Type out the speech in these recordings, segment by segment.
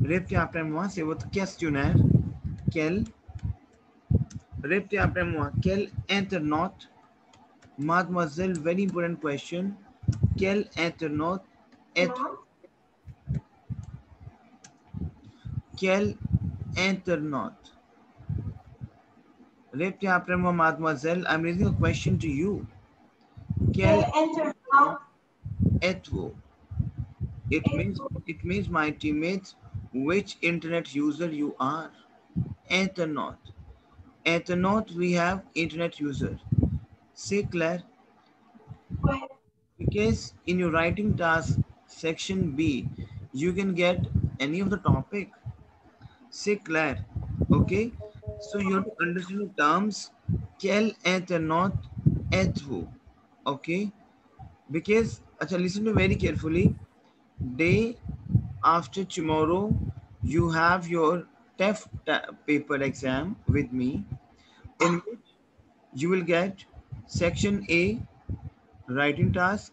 Répétez après moi, c'est votre questionnaire. Quel, répétez après moi, quel internaute, mademoiselle, very important question. Quel internaute est, quel internaute? Répétez après moi, mademoiselle, I'm raising a question to you. Quel internaute êtes-vous? It means my teammates, which internet user you are. Internaute. Internaute, we have internet user. Say Claire, because in your writing task section B, you can get any of the topic. Say Claire, okay? So you have to understand the terms. Quel internaute êtes-vous? Okay? Because, acha, listen to very carefully. Day after tomorrow, you have your TEF paper exam with me, in which you will get section A writing task,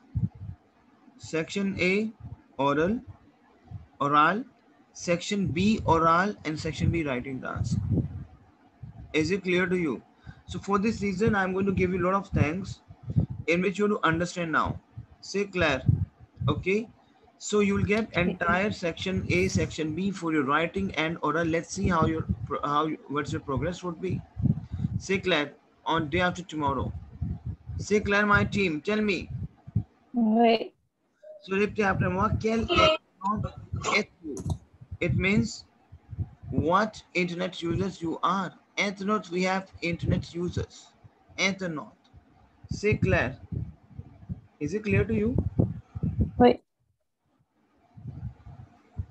section A oral, section B oral, and section B writing task. Is it clear to you? So for this reason, I'm going to give you a lot of things in which you have to understand now. Say Claire, okay? So you will get entire section A, section B for your writing and oral. Let's see what's your progress would be. Say Claire, on day after tomorrow. Say Claire, my team, tell me. Oui. So répétez après moi, quel internaute êtes-vous? It means what internet users you are. Internaute, we have internet users. Internaute. Say Claire. Is it clear to you? Oui.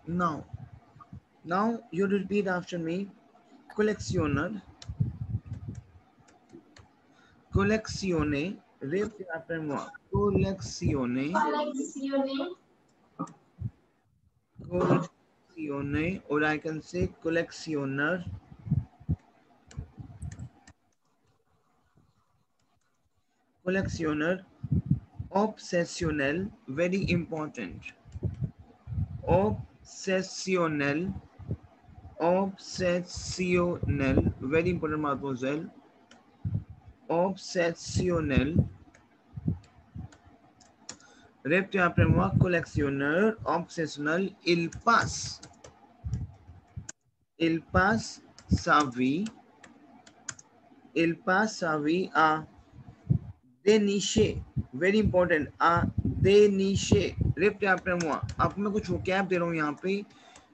Now you repeat after me. Colleccionner. Collectionner. Répétez après moi. Collectionner. Collectionner. Or I can say collectioner. Collectioner. Obsessionnel. Very important. Obsessionnel. Obsessionnel. Very important, mademoiselle. Obsessionnel. Répétez après moi, collectionneur, obsessionnel, il passe sa vie, à dénicher, very important, à dénicher. Répétez après moi. आपको मैं कुछ vocab दे रहा हूँ यहाँ पे.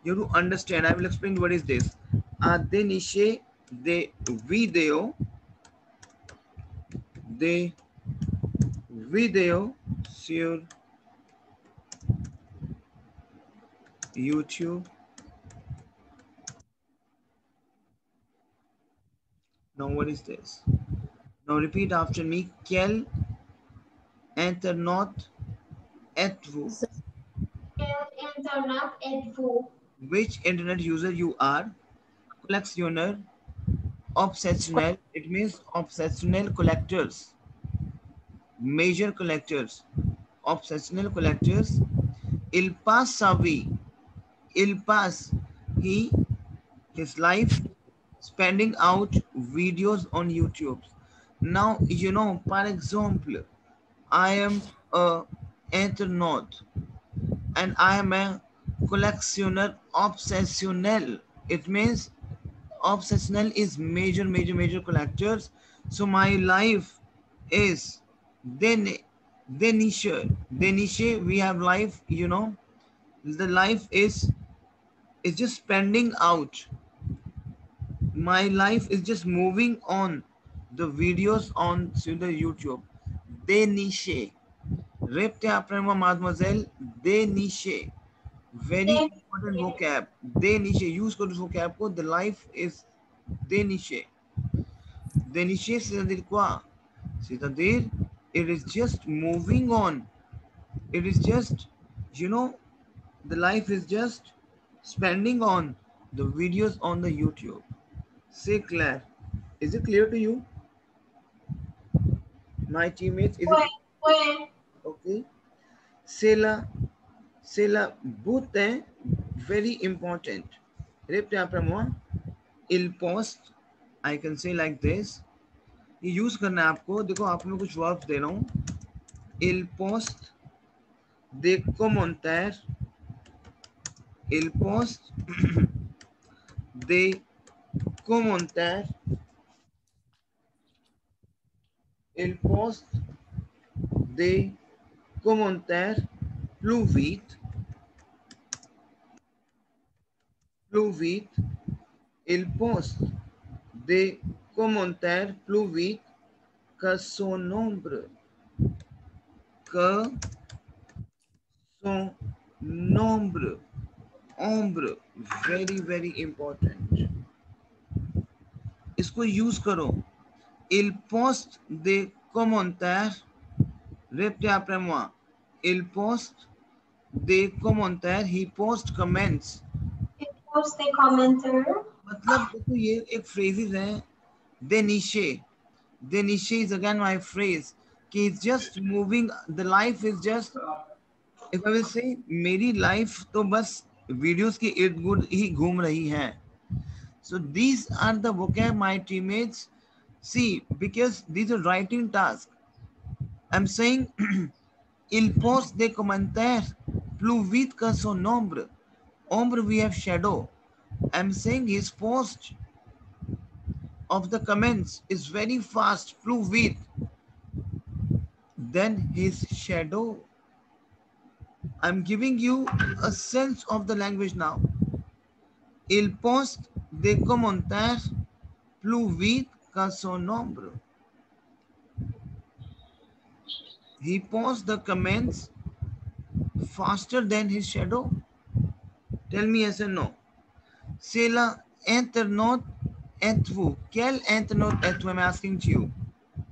You have to understand. I will explain what is this. À dénicher des vidéos sur YouTube. Now what is this? Now repeat after me. Quel internaute êtes-vous? Which internet user you are? Collectionneur. Obsessionnel. It means obsessionnel collectors. Major collectors. Obsessionnel collectors. Il passe sa vie. Il passe. His life spending out videos on YouTube. Now, for example, I am a internaute and I am a collectioner obsessionnel. It means obsessionnel is major collectors. So my life is deniche. Deniche, we have life, the life is just spending out. My life is just moving on the videos on the YouTube. Deniche. Répétez après moi, mademoiselle. Dénicher. Very important vocab. Dénicher. Use करो इस vocab को. The life is dénicher. Dénicher, c'est-à-dire quoi? C'est-à-dire, it is just moving on. It is just, the life is just spending on the videos on the YouTube. Say Claire. Is it clear to you? My teammates, is it okay? C'est la boutin very important. Repete après moi. Il poste. I can say like this. ये use करना है आपको. देखो आप में कुछ verbs दे रहा हूँ. Il poste des commentaires. Il poste des commentaires. Il poste des commentaires plus vite. Plus vite. Il poste des commentaires plus vite que son nombre. Que son nombre. Ombre. Very, very important. इसको use करो. Il poste des commentaires. Répétez après moi. Il poste des commentaires. He post comments. He posts a commenter. मतलब देखो ये एक phrases है. Deniche. Deniche is again my phrase. कि it's just moving. The life is just. If I will say मेरी life तो बस videos के इर्द गिर्द ही घूम रही है. So these are the vocab my teammates see, because these are writing tasks. I'm saying il poste des commentaires plus vite que son nombre. Ombre we have shadow. I'm saying his post of the comments is very fast, plus vite than his shadow. I'm giving you a sense of the language now. Il poste des commentaires plus vite que son nombre. He posts the comments faster than his shadow. Tell me yes or no. C'est la internaute êtes-vous? Quel internaute êtes-vous? I'm asking to you.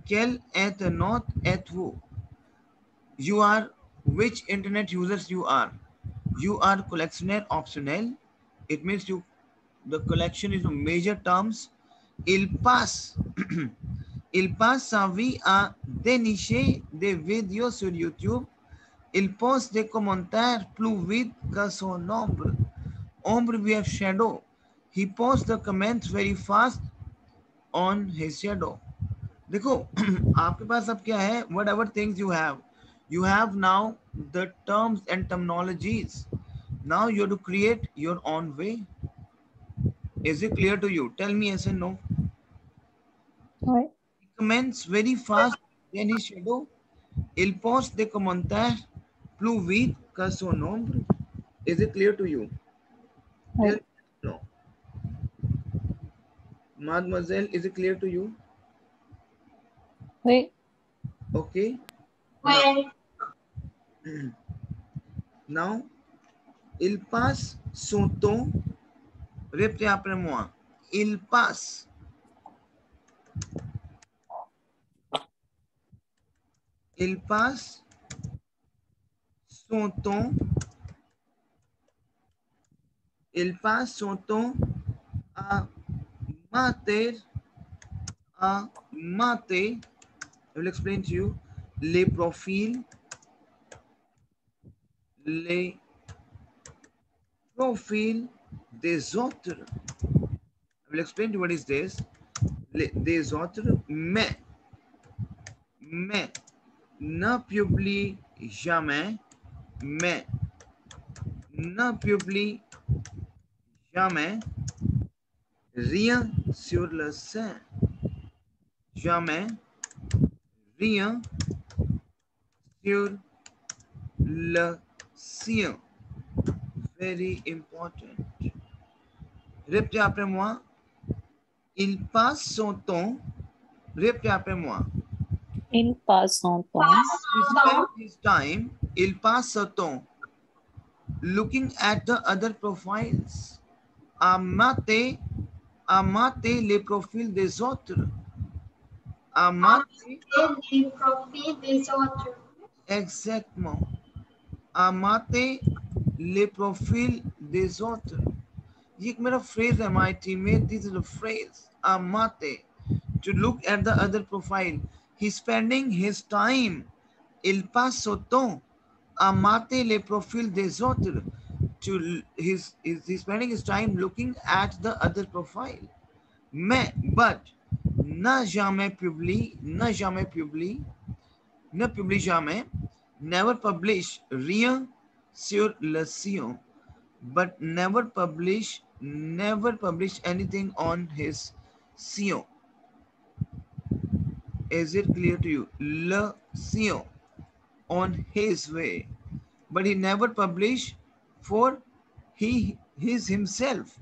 Quel internaute êtes-vous? You are, which internet users you are? You are collectionnaire optionnel. It means you, the collection is of major terms. Il passe. Il passe sa vie à dénicher des vidéos sur YouTube. Il poste des commentaires plus vite que son nombre. Ombre we have shadow. He posts the comments very fast on his shadow. देखो आपके पास अब क्या है? Whatever things you have now the terms and terminologies. Now you have to create your own way. Is it clear to you? Tell me yes and no. Oui. He comments very fast, then his shadow. Il poste des commentaires plus vite que son ombre. Is it clear to you? Oui. Tell me no. Mademoiselle, is it clear to you? Oui. Okay. Well, Now, il passe son temps. Répétez après moi. Il passe. Il passe son temps. Il passe son temps à mater. I will explain to you. Les profils. Les profils des autres. I will explain to you what is this. Des autres, mais ne publie jamais, mais ne publie jamais rien sur le sein. Jamais rien sur le sien. Very important. Répétez après moi. Il passe son temps. Répétez après moi. Il passe son temps. He spends his time. Il passe son temps looking at the other profiles. À mater les profils des autres. À mater. les profils des autres. Exactement. À mater les profils des autres. ये एक मेरा phrase है, my teammate. This is a phrase. À mater. To look at the other profile. He's spending his time. Il passe son temps à mater les profils des autres. he's spending his time looking at the other profile. But na jamais publie, ne publie jamais, never publish rien sur le sillon, but never publish anything on his sillon. Is it clear to you? Le sillon, on his way, but he never publish for his himself.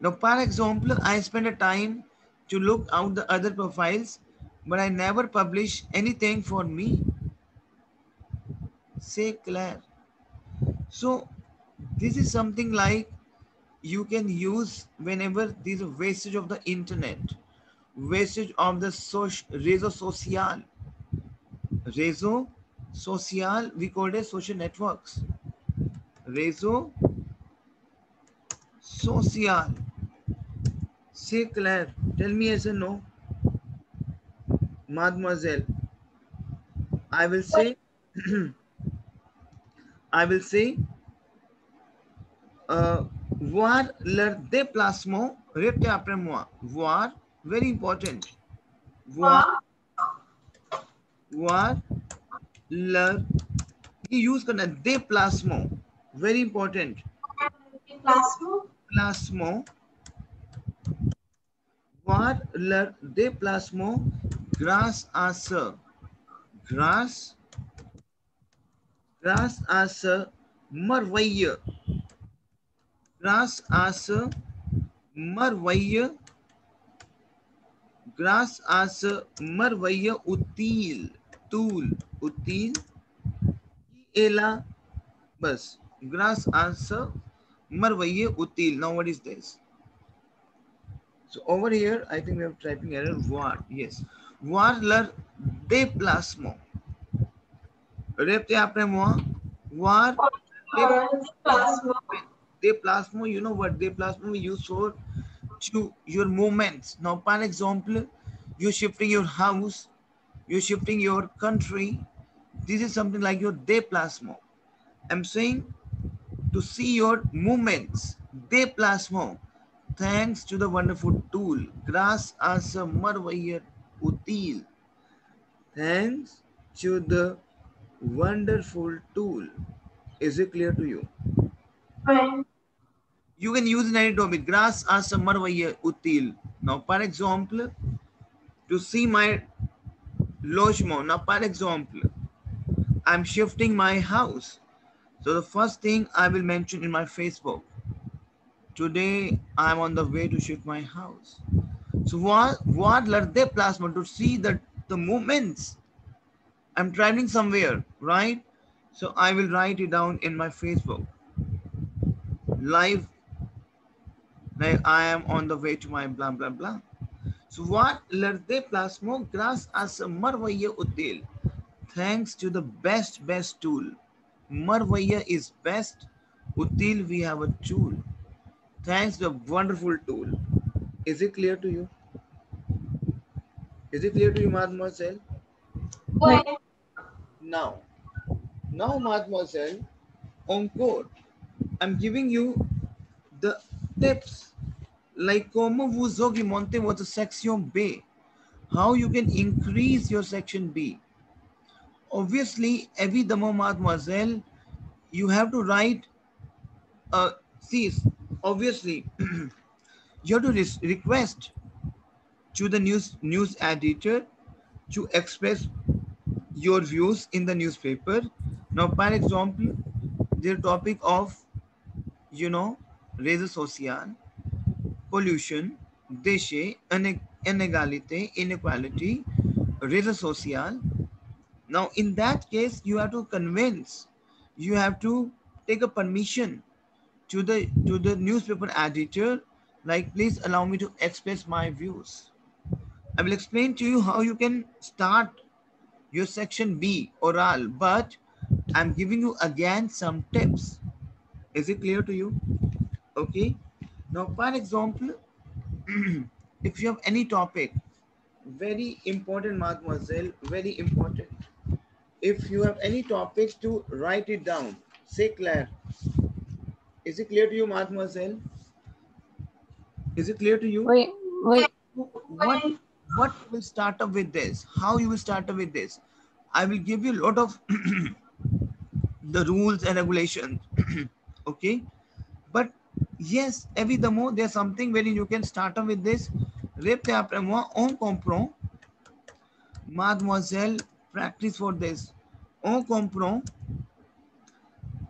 Now, par example, I spend a time to look out the other profiles, but I never publish anything for me. C'est clair. So, this is something like you can use whenever there is a wastage of the internet, wastage of the réseau social. Réseau social, we call it social networks. Réseau social. C'est clair. Tell me yes or no. Mademoiselle. I will say, voir leur déplacement, répétez après moi. Voir, very important. Voir leur, ये use करना déplacement, very important. Déplacement. Voir leur déplacement grâce à ce merveilleux utile qui est là bas grâce à ce merveilleux utile. Now what is this? So over here I think we have typing error. Voir, yes, voir leur déplacement. Répétez après moi. Voir déplacement. You know what déplacement we use for to your movements. Now, for example, you're shifting your house, you're shifting your country. This is something like your déplacement. I'm saying to see your movements. Déplacement. Thanks to the wonderful tool. Grâce à ce merveilleux utile. Thanks to the wonderful tool. Is it clear to you? Right. You can use in any topic. Grâce à ce merveilleux utile. Now, par exemple, to see my logement. Now, par exemple, I'm shifting my house. So the first thing I will mention in my Facebook. Today, I'm on the way to shift my house. So what leur déplacement, to see the movements. I'm traveling somewhere, right? So I will write it down in my Facebook. Live, like I am on the way to my blah, blah, blah. So what leur déplacement grâce à ce merveilleux utile. Thanks to the best tool. Merveilleux is best. Utile, we have a tool. Thanks to a wonderful tool. Is it clear to you? Is it clear to you, mademoiselle? Right. Now, mademoiselle, encore, I'm giving you the tips like comment vous augmentez votre section B, how you can increase your section B. Obviously, évidemment, mademoiselle, you have to write, see, obviously, you have to request to the news editor to express your views in the newspaper. Now, for example, the topic of, réseau social, pollution, déchets, inégalité, inequality, réseau social. Now, in that case, you have to convince, you have to take a permission to the newspaper editor, like, please allow me to express my views. I will explain to you how you can start your section B, oral, but I'm giving you again some tips. Is it clear to you? Okay. Now, for example, if you have any topic, very important, mademoiselle, very important. If you have any topics, to write it down. C'est clair. Is it clear to you, mademoiselle? Is it clear to you? Wait, wait. What you will start up with this? How you will start up with this? I will give you a lot of the rules and regulations. Okay, but yes, évidemment, there's something wherein you can start up with this. Répétez après moi. On comprend, mademoiselle. Practice for this. On comprend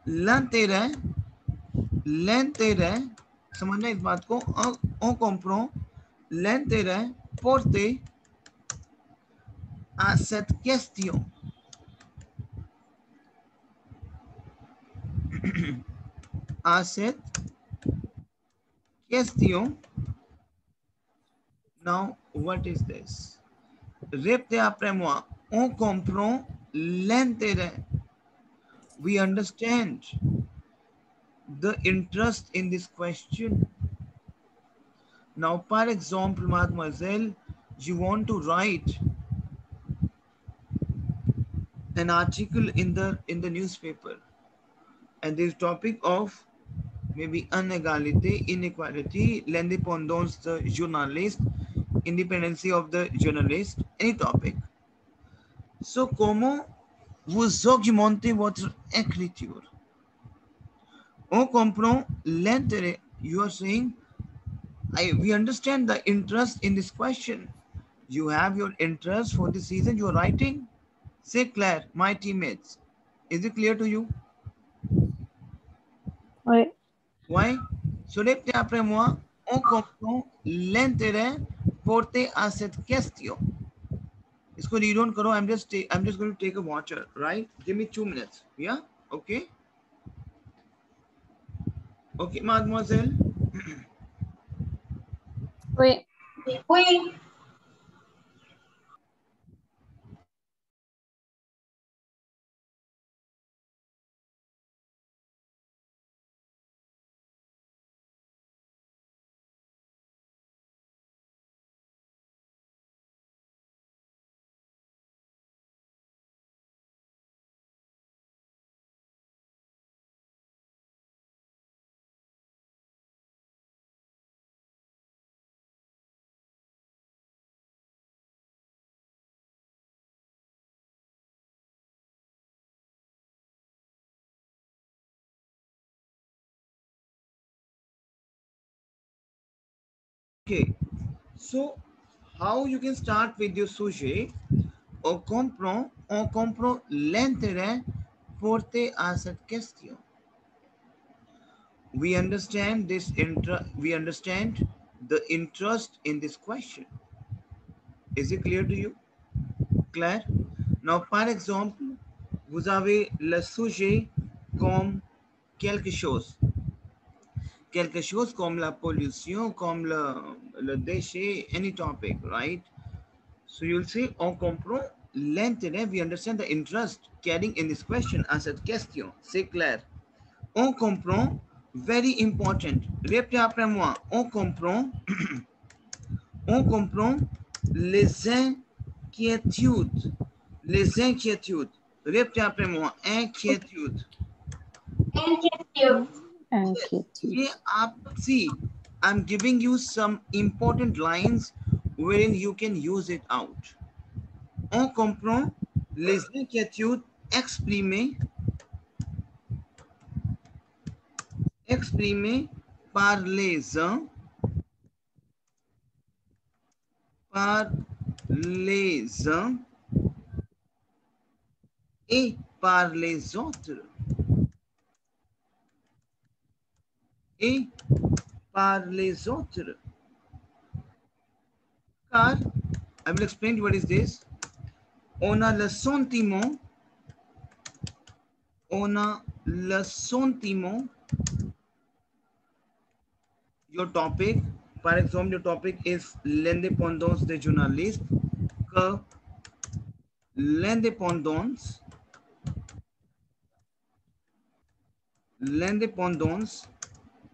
l'intérêt, l'intérêt. समझना इस बात को. On comprend l'intérêt porté à cette question. À cette question. Now, what is this? Répétez après moi. On comprend l'intérêt. We understand the interest in this question. Now, par exemple, mademoiselle, you want to write an article in the newspaper, and this topic of maybe inégalité, inequality, l'indépendance the journalist, independency of the journalist, any topic. So, comment vous augmentez votre écriture? On comprend l'intérêt. You are saying, we understand the interest in this question. You have your interest for this season you are writing. Say Claire, my teammates. Is it clear to you? Wait. Why? So répétez après moi. On comprend l'intérêt porté à cette question. Isko read on karo. I'm just going to take a water, right? Give me 2 minutes. Yeah? Okay? Okay, mademoiselle. Wait. Oui. Okay. So, how you can start with your sujet? On comprend l'intérêt porté à cette question. We understand we understand the interest in this question. Is it clear to you? Claire? Now, par exemple, vous avez le sujet comme quelque chose. Quelque chose comme la pollution, comme le déchet, any topic, right? So you'll say, on comprend l'intérêt, we understand the interest carrying in this question à cette question. C'est clair. On comprend, very important. Répétez après moi. On comprend, on comprend les inquiétudes. Les inquiétudes. Répétez après moi. Inquiétude. Inquietude. Inquiétude. ये आप see, I'm giving you some important lines wherein you can use it out. On comprend les inquiétudes exprimées par les uns, et par les autres. Et par les autres. Car, I will explain what is this. On a le sentiment, your topic, par exemple, your topic is l'indépendance des journalistes, que l'indépendance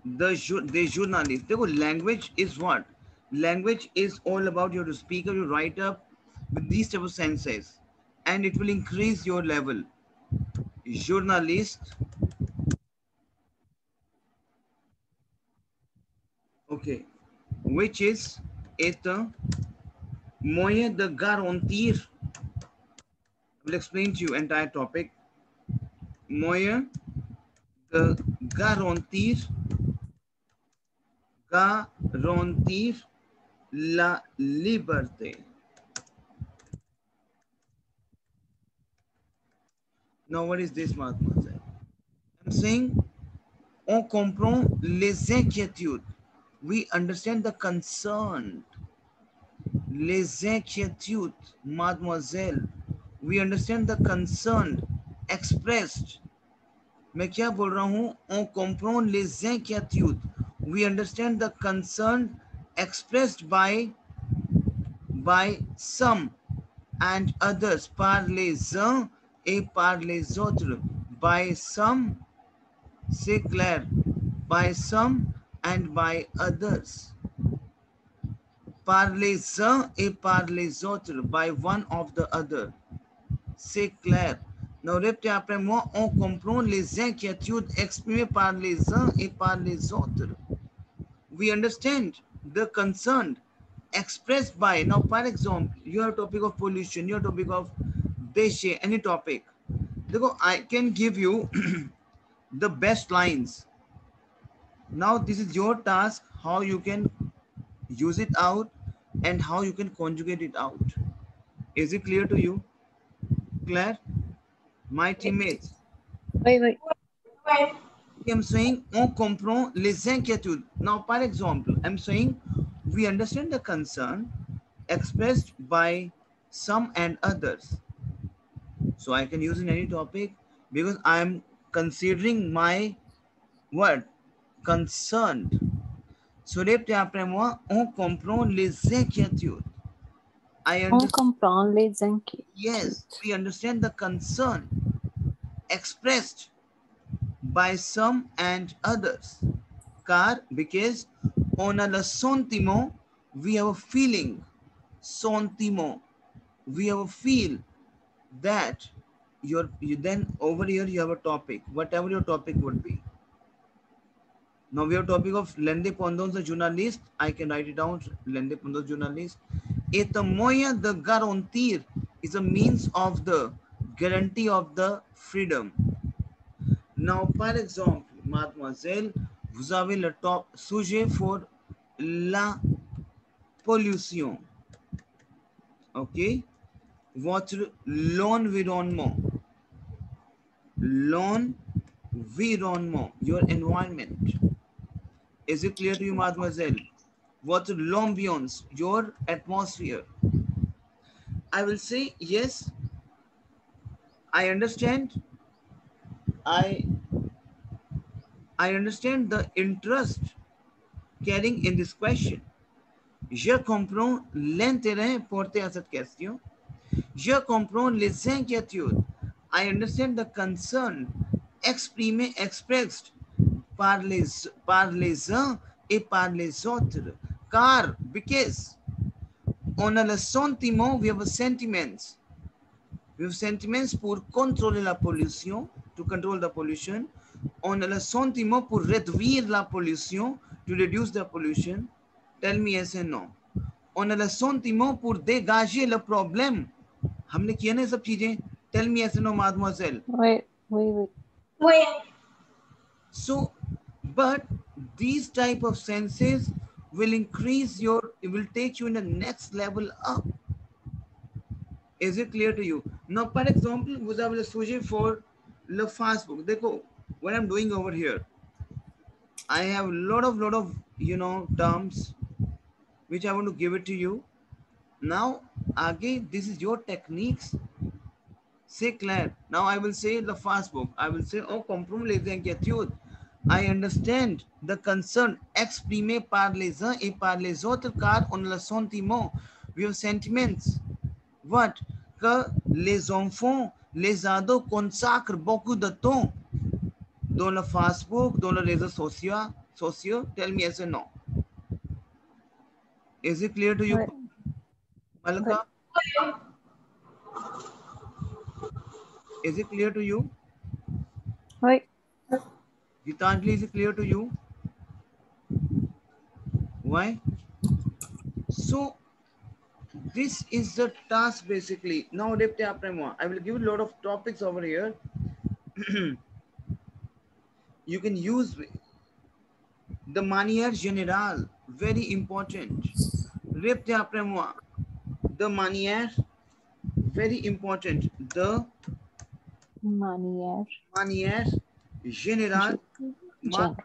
des journalistes. देखो, language is what? Language is all about you to speak or you write up with these type of senses, and it will increase your level. Journalist Okay, which is it moyen de garantir. I will explain to you entire topic. Moyen de garantir la liberté. Now, what is this, mademoiselle? I'm saying, on comprend les inquiétudes. We understand the concern. Les inquiétudes, mademoiselle. We understand the concern expressed. मैं क्या बोल रहा हूँ? On comprend les inquiétudes. We understand the concern expressed by some and others, par les uns et par les autres, by some, c'est clair, by some and by others, par les uns et par les autres, by one of the other, c'est clair. Now, répétez après moi, on comprend les inquiétudes exprimées par les uns et par les autres. We understand the concern expressed by, now for example, your topic of pollution, your topic of déchets, any topic. देखो, I can give you the best lines. Now this is your task, how you can use it out and how you can conjugate it out. Is it clear to you? Claire? My teammates? Wait. Wait. I'm saying, on comprend les inquiétudes. Now, par exemple, I'm saying, we understand the concern expressed by some and others. So I can use in any topic because I'm considering my word concerned. So, répétez après moi, on comprend les inquiétudes. I On understand. comprend les inquiétudes. Yes, we understand the concern expressed by some and others. Car, because on a le sentiment, we have a feeling. Sentiment, we have a feel that then over here you have a topic, whatever your topic would be. Now we have topic of l'un pendant the journalist. I can write it down. L'un pendant journalist. Et the moyen de garantir is a means of the guarantee of the freedom. Now, par exemple, mademoiselle, vous avez le top sujet pour la pollution. OK? Votre l'environnement. L'environnement, your environment. Is it clear to you, mademoiselle? Votre l'ambiance, your atmosphere. I will say, yes, I understand. I understand the interest carrying in this question. Je comprends l'intérêt porté à cette question. Je comprends les inquiétudes. I understand the concern expressed par les uns et par les autres. Car, because, on a le sentiment, we have sentiments. We have sentiments pour contrôler la pollution, to control the pollution. On a le sentiment pour réduire la pollution, to reduce the pollution. Tell me yes and no. On a le sentiment pour dégager le problème. हमने किया ना सब चीजें. Tell me yes and no, mademoiselle. Wait. Wait. So, but these type of senses will increase your, it will take you in the next level up. Is it clear to you? Now, for example, vous avez le sujet for le Facebook. देखो, what I'm doing over here, I have a lot of terms which I want to give it to you. Now, again, this is your techniques. C'est clair. Now I will say the Facebook. I will say, oh, comprends les inquiétudes. I understand the concern exprimé par les uns et par les autres car on le sentiment. We have sentiments. What? Que les enfants, les ados consacrent beaucoup de temps dans le Facebook, dans les réseaux sociaux. Tell me yes or no. Is it clear to you? Wait. Malika? Is it clear to you? Wait. Gitanjali, is it clear to you? Why? So this is the task basically. Now, repte apne moi. I will give you a lot of topics over here. You can use the manière générale, very important. Repte apne moi. The manière, very important. The Manière manière générale. general.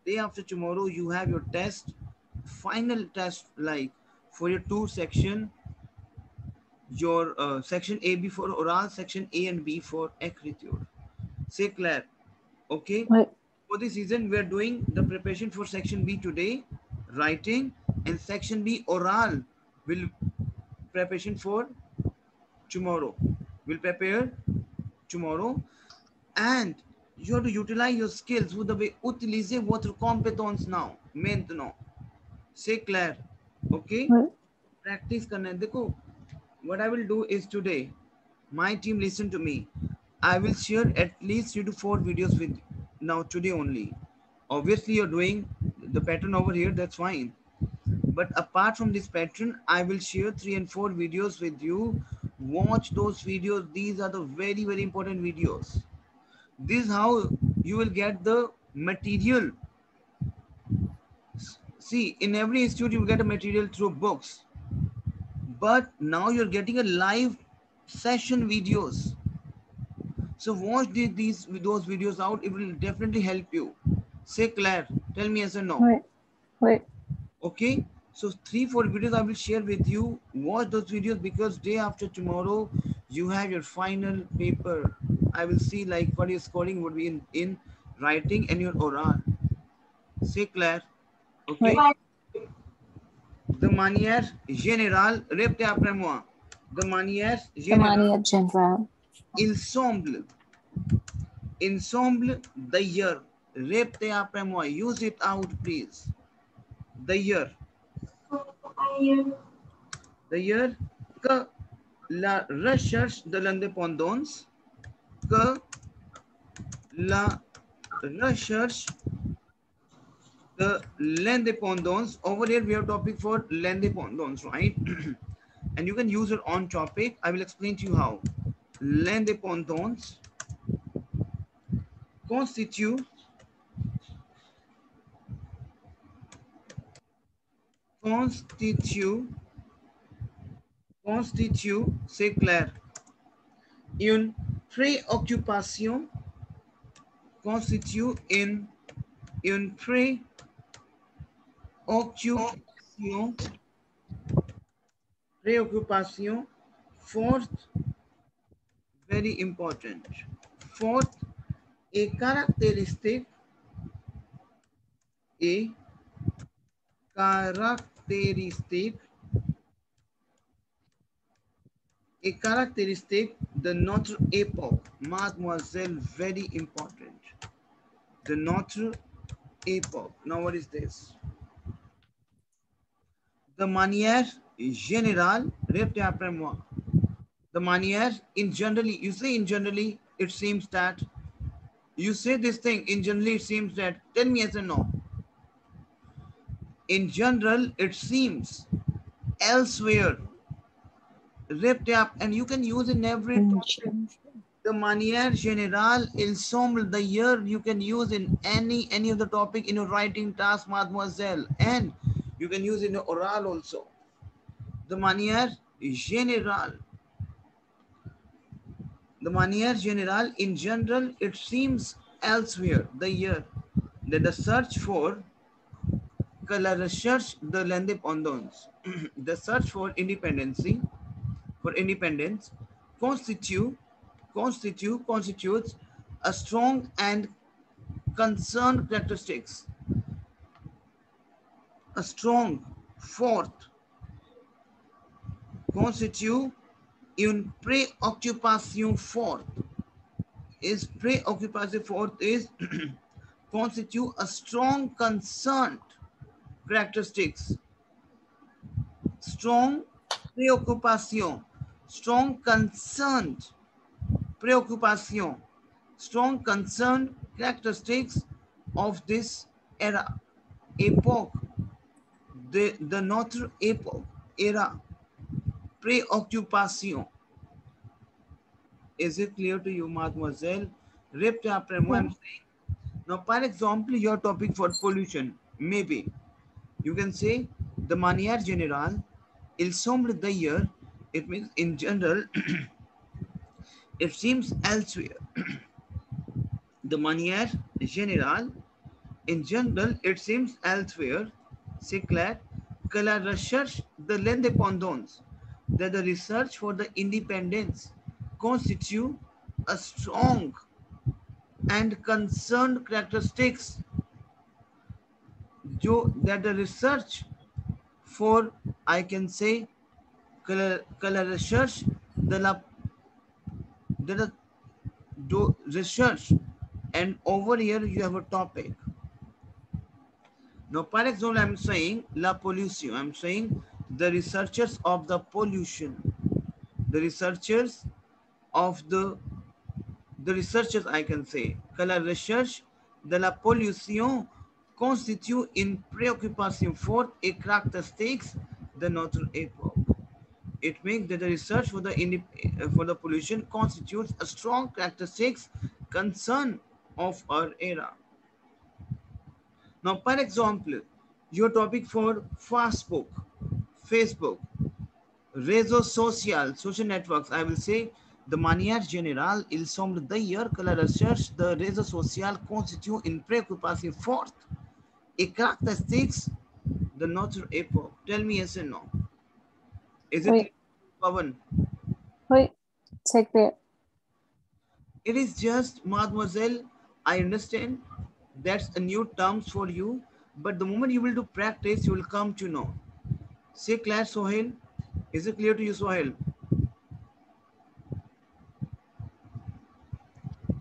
Day after tomorrow, you have your test, final test, like for your two section, your section A, B for oral, section A and B for écriture. C'est clair? Okay. Oui. For this season, we are doing the preparation for section B today, writing, and section B oral will preparation for tomorrow. We'll prepare tomorrow, and you have to utilize your skills. Vous devez utiliser votre compétence now, maintenant. C'est clair? Okay? Oui. Practice करना है. देखो, what I will do is today, my team listen to me. I will share at least 3 to 4 videos with you. Now today only. Obviously, you're doing the pattern over here. That's fine. But apart from this pattern, I will share 3 and 4 videos with you. Watch those videos. These are the very, very important videos. This is how you will get the material. See, in every institute, you will get a material through books. But now you're getting a live session videos. So watch those videos out. It will definitely help you. Say Claire, tell me yes or no. Oui. Oui. Okay. So 3-4 videos I will share with you. Watch those videos because day after tomorrow you have your final paper. I will see like what your scoring would be in writing and your oral. Say Claire. Okay. Oui. De manière générale, répétez après moi. De manière The générale, manière general. il semble d'ailleurs, répétez après moi. Use it out, please. D'ailleurs, que la recherche de l'indépendance, que la recherche de l'indépendance. Over here we have topic for l'indépendance, right? And you can use it on topic. I will explain to you how. L'indépendance constitue c'est clair, une préoccupation, constitue une préoccupation forte, very important, forte et caractéristique de notre époque. Mademoiselle, very important. De notre époque. Now what is this? De manière générale, répétez après moi. De manière, in generally, you say in generally, it seems that, you say this thing, in generally it seems that, tell me yes or no. In general, it seems, elsewhere, répétez up, and you can use in every topic. The manière générale, il semble, the year you can use in any of the topic in your writing task, mademoiselle, and you can use in your oral also. The manière générale. The manière générale, in general, it seems elsewhere, the year, that the search for, que la recherche de l'indépendance, the search for independence, constitutes a strong and concerned characteristics, a strong, forte, constitue une préoccupation forte. Is préoccupation forte is constitute a strong concerned characteristics. Strong préoccupation, strong concerned préoccupation, strong concerned characteristics of this era, époque, the Notre Epoch era, préoccupation. Is it clear to you, mademoiselle? Rep après moi, Yeah. I'm saying. Now, for example, your topic for pollution, maybe you can say the manière générale, il semble d'ailleurs, it means in general, it seems elsewhere. The manière générale, in general, it seems elsewhere, c'est clair, que la recherche de l'indépendance, that the research for the independence constitute a strong and concerned characteristics, that the research for, I can say, que la recherche de la, de la research, and over here you have a topic. Now, for example, I'm saying la pollution. I'm saying the researchers of the pollution. The researchers of the researchers, I can say, que la recherche de la pollution constitue une préoccupation forte et caractéristique de notre époque. It means that the research for the pollution constitutes a strong characteristics concern of our era. Now, for example, your topic for Facebook, réseaux sociaux, social networks, I will say, de manière générale, il semble d'ailleurs que la recherche de réseaux sociaux constitue une préoccupation forte et caractéristique de notre époque. Tell me yes or no. Is it Wait, Pavan? wait, check there. It is just, mademoiselle, I understand that's a new terms for you, but the moment you will do practice, you will come to know. Say clair, Sohail. Is it clear to you, Sohail?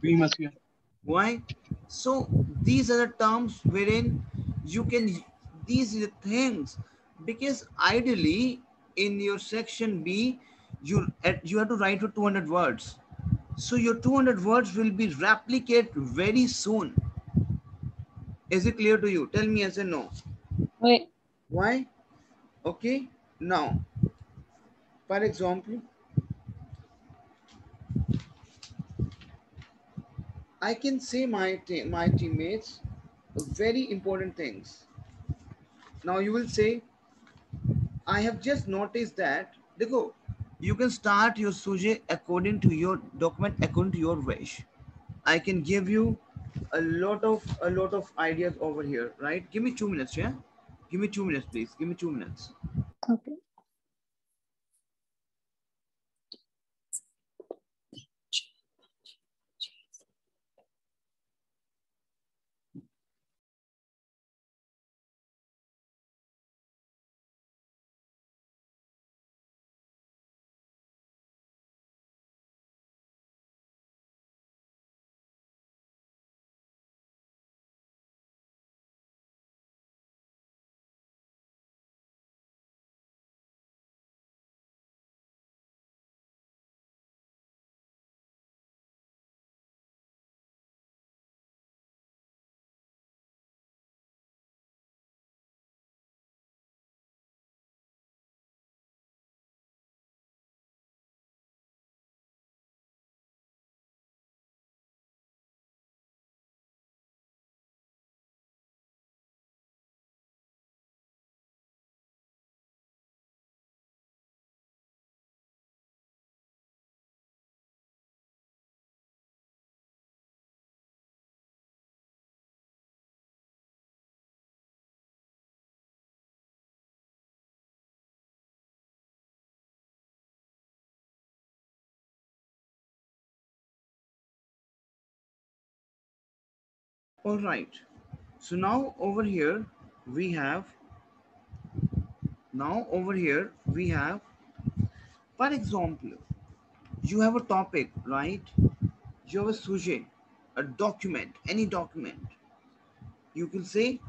We must hear. Why? So these are the terms wherein you can, these are the things, because ideally in your section B, you have to write for 200 words. So your 200 words will be replicated very soon. Is it clear to you? Tell me yes or no. Wait, Why? Okay. Now, for example, I can say my teammates very important things. Now you will say, I have just noticed that. Dekho, you can start your sujet according to your document, according to your wish. I can give you a lot of ideas over here, right? Give me 2 minutes, yeah. Give me 2 minutes, please. Give me 2 minutes. okay. All right. So now over here we have. Now over here we have. For example, you have a topic, right? You have a sujet, a document, any document. You can say,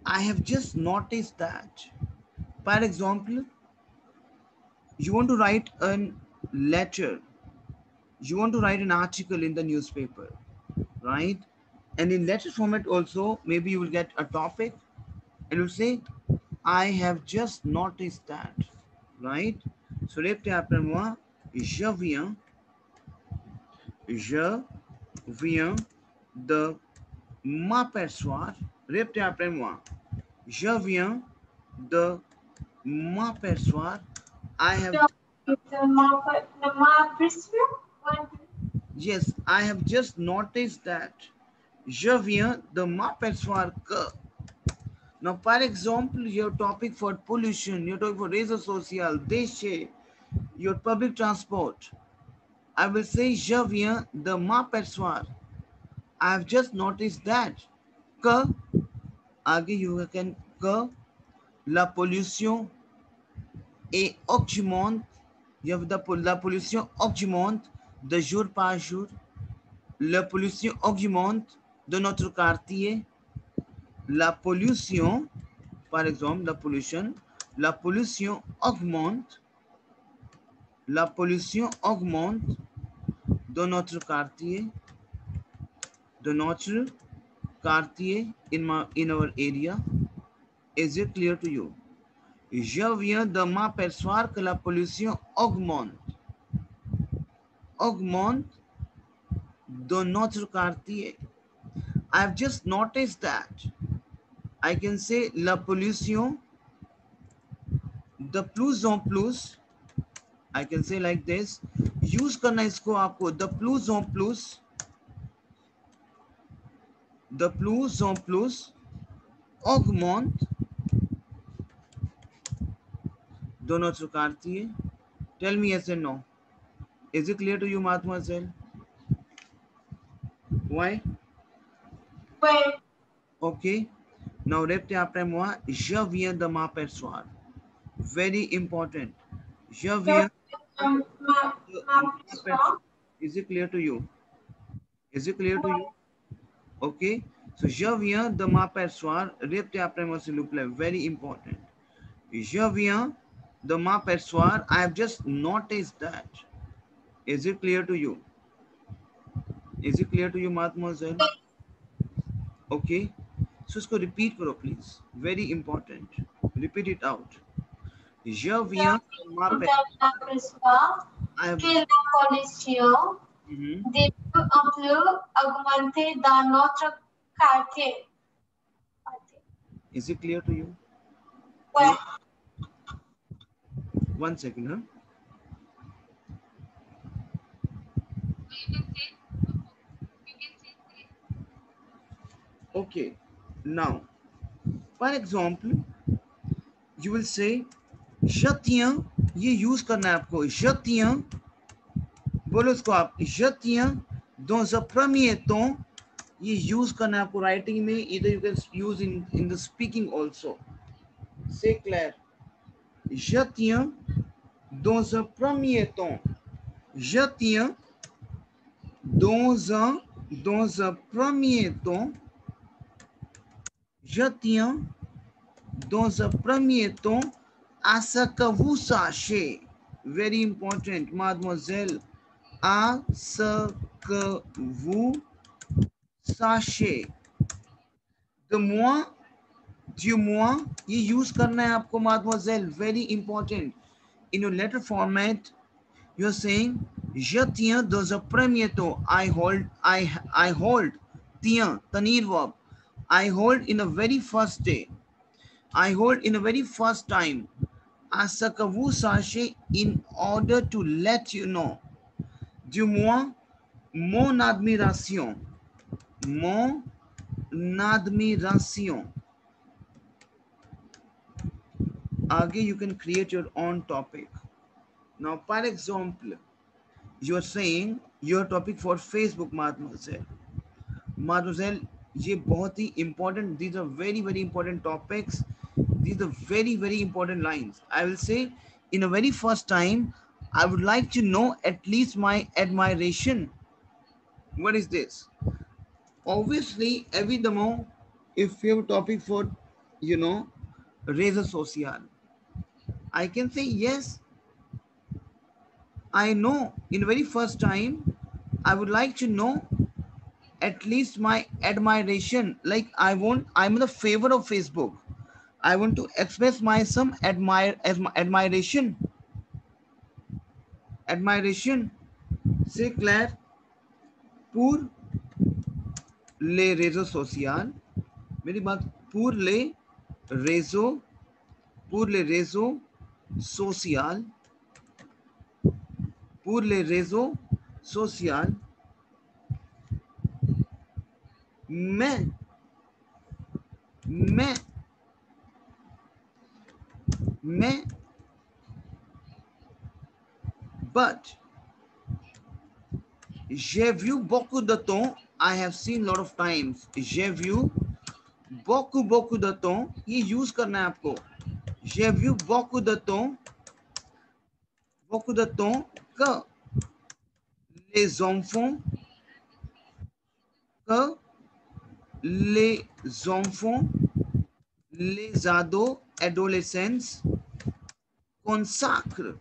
I have just noticed that. For example, you want to write a letter, you want to write an article in the newspaper, right? And in letter format also, maybe you will get a topic and you say, I have just noticed that. Right? So répétez après moi. Je viens de m'apercevoir. Répétez après moi. Je viens de m'apercevoir. I have. Yes, I have just noticed that. Je viens de m'apercevoir que. Now, par exemple, your topic for pollution, your topic for réseau social, déchets, your public transport. I will say, je viens de m'apercevoir. I have just noticed that. Que, आगे you can, que la pollution est augmente, la pollution augmente de jour par jour. La pollution augmente de notre quartier. La pollution, par exemple, la pollution augmente de notre quartier, in our area. Is it clear to you? Je viens de m'apercevoir que la pollution augmente de notre quartier. I've just noticed that. I can say la pollution de plus en plus. I can say like this. Use करना इसको आपको de plus en plus augmente de notre quartier. Tell me yes and no. Is it clear to you, mademoiselle? Why? Okay. Now répétez après moi. Je viens de m'apercevoir. Very important. Je viens de m'apercevoir. Is it clear to you? Is it clear to you? Okay. So je viens de m'apercevoir. Répétez après moi s'il vous plaît. Very important. Je viens de m'apercevoir. I have just noticed that. Is it clear to you? Is it clear to you, mademoiselle? Okay. So इसको repeat करो please. Very important. Repeat it out. Je viens de m'apercevoir que la pollution de plus en plus augmentée dans notre quartier. Is it clear to you? Well, one second, huh? Okay, now, for example, you will say, je tiens, ये use करना है आपको, je tiens, बोलो उसको आप, je tiens, dans un premier temps, ये use करना है आपको writing में, either you can use in the speaking also. C'est clair. Je tiens, dans un premier temps, je tiens, dans un premier temps, je tiens dans un premier temps à ce que vous sachiez. Very important, mademoiselle. À ce que vous sachiez. De moi, du moins, ये use करना है आपको mademoiselle. Very important. In your letter format, you're saying, je tiens dans un premier temps. I hold, tiens, tenir verb. I hold in the very first day. I hold in the very first time. À ce que vous sachiez, in order to let you know. Du moins, mon admiration. Mon admiration. Again, you can create your own topic. Now, for example, you're saying your topic for Facebook, mademoiselle. Mademoiselle, ये बहुत ही important. These are very, very important topics. These are very, very important lines. I will say, in a very first time, I would like to know at least my admiration. What is this? Obviously, évidemment, if you have a topic for, réseau social, I can say yes. I know in the very first time, I would like to know at least my admiration. Like I'm in the favor of Facebook. I want to express my some admiration. Admiration. Say Claire, pour les réseaux sociaux. मेरी बात pour les réseaux, pour les réseaux sociaux, pour les réseaux sociaux. मैं but j'ai vu beaucoup de temps. I have seen lot of times. J'ai vu beaucoup de temps. ये use करना है आपको. J'ai vu beaucoup de temps que les enfants les ados adolescents consacrent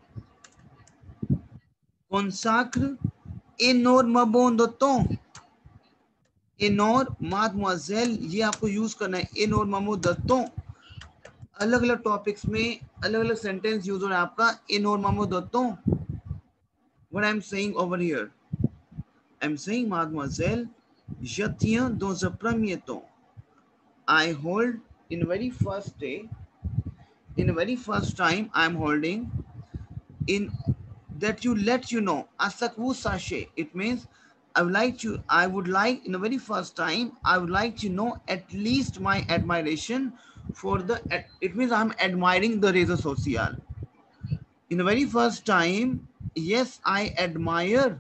énormément de temps. Énorme, mademoiselle, ये आपको use करना है. énormément de temps. अलग अलग टॉपिक्स में अलग अलग सेंटेंस यूज हो रहा है आपका. énormément de temps. What I'm saying over here, I'm saying, mademoiselle, je tiens dans un premier temps. I hold in the very first day, in the very first time I'm holding in that you let you know. Asakwu sachet. It means I would like in the very first time, I would like to know at least my admiration for the, it means I'm admiring the réseau social. In the very first time, yes, I admire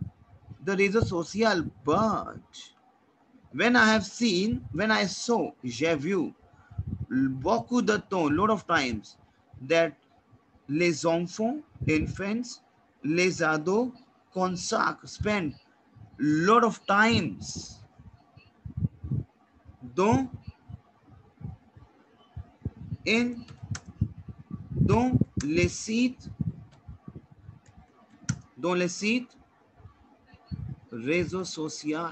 the réseau social, but when I saw, j'ai vu, beaucoup de temps, lot of times, that les enfants, infants, les ados, spend lot of times dans les sites réseaux sociaux,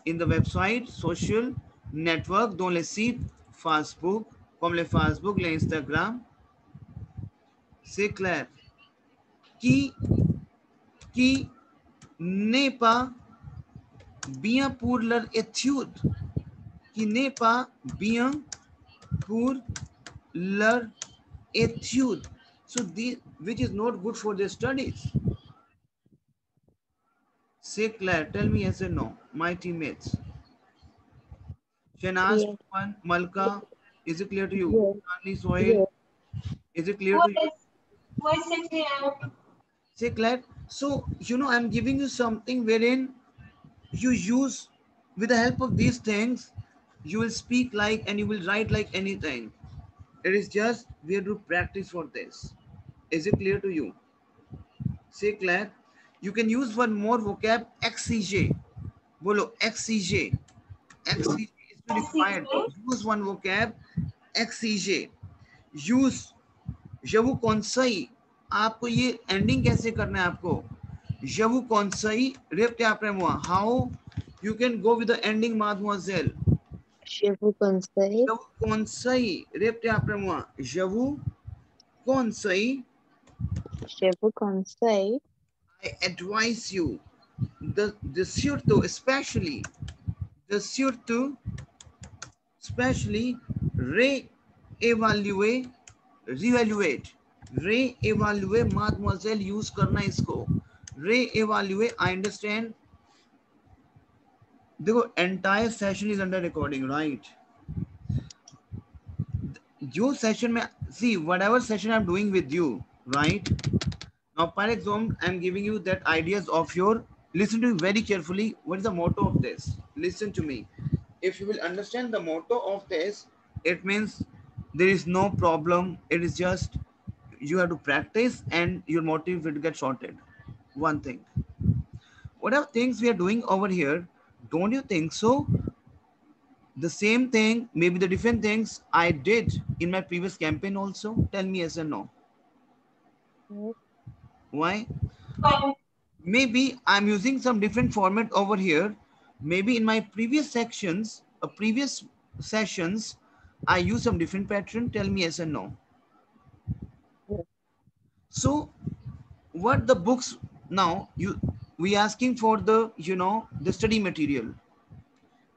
in the website social network, dans les sites Facebook, comme les Facebook, les Instagram. C'est clair. Qui n'est pas bien pour leur étude, qui n'est pas bien pour leur étude, so which is not good for their studies. Say Claire, tell me yes or no, my teammates. Shanaz, Yes. Malka, is it clear to you? Yes. Charlie, Sohail, is it clear to you? Voice is clear. Say Claire, so I'm giving you something wherein you use, with the help of these things, you will speak like and you will write like anything. It is just we have to practice for this. Is it clear to you? Say Claire, you can use one more vocab, XCJ. Bolo, XCJ. XCJ is required. Use one vocab, XCJ. Use, je vous conseille. आपको ये ending कैसे करना है आपको? Je vous conseille, répétez après moi. How you can go with the ending, mademoiselle? Je vous conseille. Je vous conseille, répétez après moi. Je vous conseille. Je vous conseille. I advise you. The surtout, especially reevaluate, mademoiselle, use करना इसको. Reevaluate, I understand. देखो, entire session is under recording, right? जो session में, see, whatever session I'm doing with you, right? Now, for example, I'm giving you that ideas of your, listen to me very carefully. What is the motto of this? Listen to me. If you will understand the motto of this, it means there is no problem. It is just, you have to practice and your motive will get sorted. One thing. Whatever things we are doing over here, don't you think so? The same thing, maybe the different things I did in my previous campaign also. Tell me yes or no. Yes. Why? Maybe I'm using some different format over here. Maybe in my previous sections, previous sessions, I use some different pattern. Tell me yes or no. Yes. So what the books now we asking for the the study material.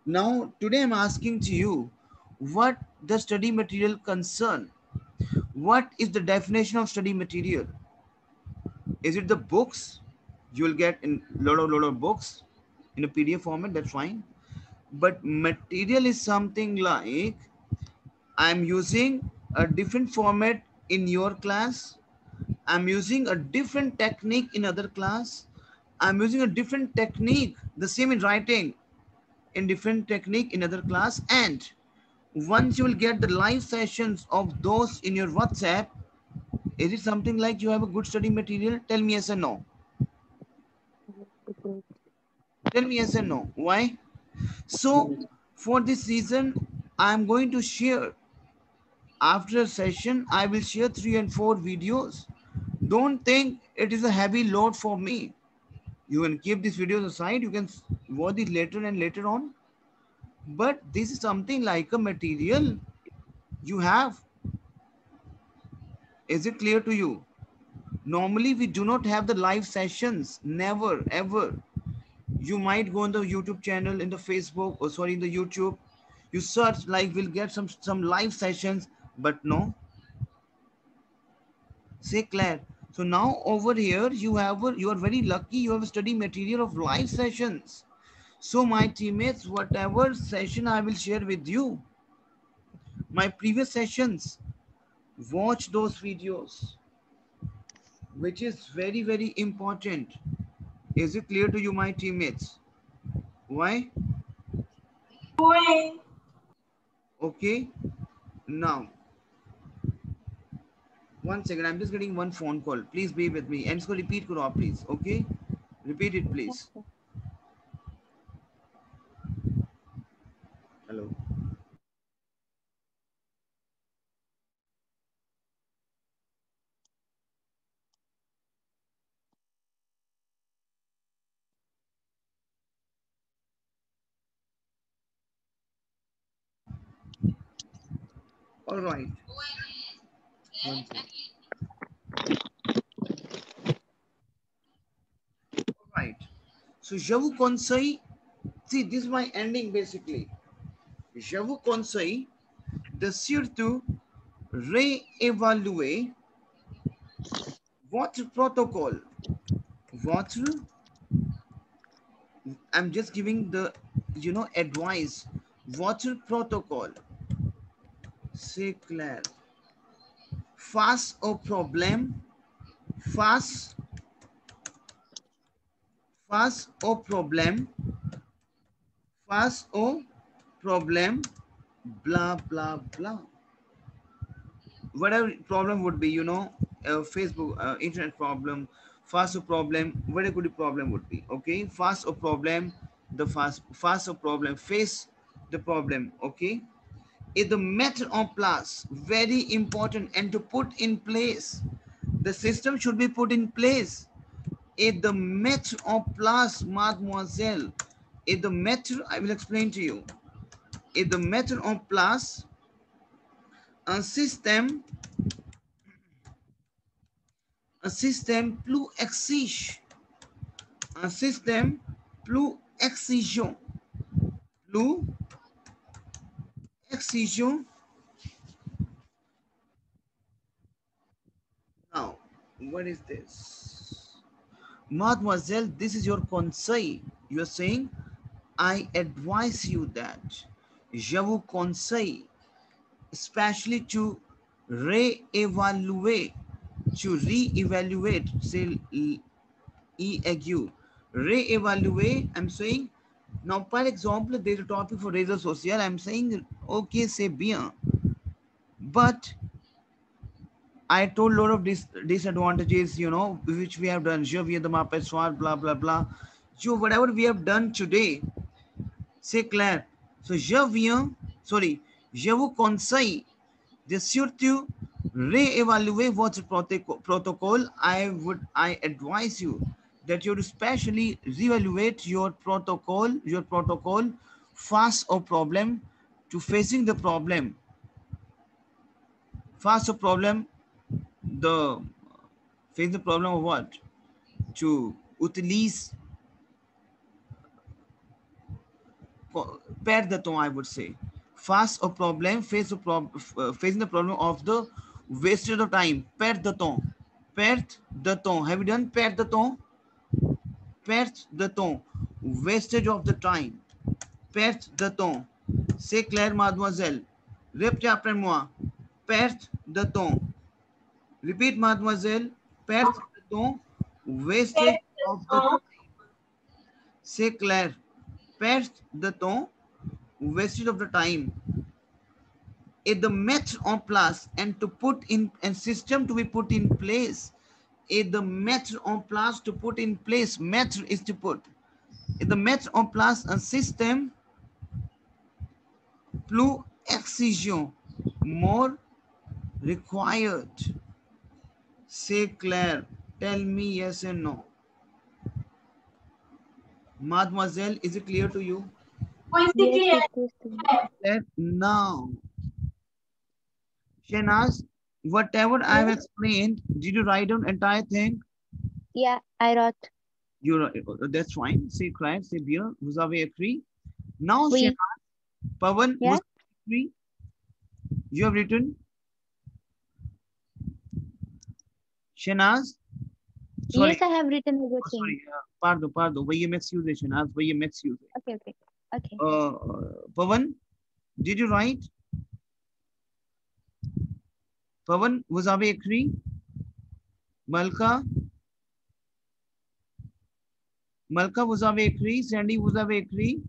Now today I'm asking to you what the study material concern. What is the definition of study material? Is it the books? You will get in lot of books in a PDF format. That's fine. But material is something like I'm using a different format in your class. I'm using a different technique in other class. I'm using a different technique, the same in writing, in different technique in other class. And once you will get the live sessions of those in your WhatsApp, is it something like you have a good study material? Tell me yes or no. Good. Tell me yes or no. Why? So for this season, I'm going to share after a session, I will share 3 and 4 videos. Don't think it is a heavy load for me. You can keep these videos aside. You can watch it later and later on. But this is something like a material you have. Is it clear to you? Normally, we do not have the live sessions. Never, ever. You might go on the YouTube channel, in the Facebook, or sorry, in the YouTube. You search like we'll get some live sessions, but no. Say Claire. So now over here you are very lucky. You have a study material of live sessions. So my teammates, whatever session I will share with you, my previous sessions, watch those videos, which is very important. Is it clear to you, my teammates? Why? Why? Okay. Now, one second. I'm just getting one phone call. Please be with me. And इसको repeat करो आप please. Okay. Repeat it please. Okay. Hello. All right. One second. All right. So je vous conseille, see this is my ending basically. Je vous conseille de surtout réévaluer votre protocole. Votre, I'm just giving the, advice. Votre protocole. C'est clair. Face au problème, face, face au problème, face au problème, blah, blah, blah. Whatever problem would be, Facebook, internet problem, fast problem, whatever good problem would be. Okay, fast or problem, the fast or problem, face the problem. Okay, is the method of plus very important and to put in place. The system should be put in place. Is the method of plus, mademoiselle, is the method I will explain to you. Is the method of plus a system plus exige, un système plus exigeant, plus exigeant. Now, what is this? Mademoiselle, this is your conseil. You are saying, I advise you that. Je vous conseille, especially to re-evaluate, say EAQ, re-evaluate. I'm saying, now, for example, there's a topic for réseau social. I'm saying, okay, c'est bien. But I told a lot of disadvantages, which we have done. Je viens de m'apercevoir, blah, blah, blah. So whatever we have done today, c'est clair. So, je vous conseille de surtout re-evaluate votre protocol. I advise you that you especially reevaluate your protocol face or problem to facing the problem. Face au problème, the face the problem of what? To utilise, perdre de temps, I would say. Face au problème, facing the problem of the wastage of time, perdre de temps. Perte de temps. Have you done perte de temps? Perte de temps. Wastage of the time. Perte de temps. C'est clair, mademoiselle. Répétez après moi. Perte de temps. Repeat, mademoiselle. Perte de temps. Wastage of the time. C'est clair. Perte de temps. Wastage of the time. Et de mettre en place and to put in a system to be put in place. Et de mettre en place to put in place. Mettre is to put. Et de mettre en place un système plus exigeant, more required. C'est clair. Tell me yes and no. Mademoiselle, is it clear to you? Yes, it is. That now. Shenaz, whatever I have explained, did you write down entire thing? Yeah, I wrote. You that's fine. C'est clair, c'est bien. Vous avez écrit. Now, Oui. Shenaz, Pawan, Yeah. vous avez écrit? You have written? Shenaz? Sorry. Yes, I have written Oh, everything. sorry. Pardon. वही excuse है, Shenaz. वही excuse है. Okay. Pawan, did you write? Pawan, vous avez écrit? Malka, vous avez écrit? Sandy, vous avez écrit?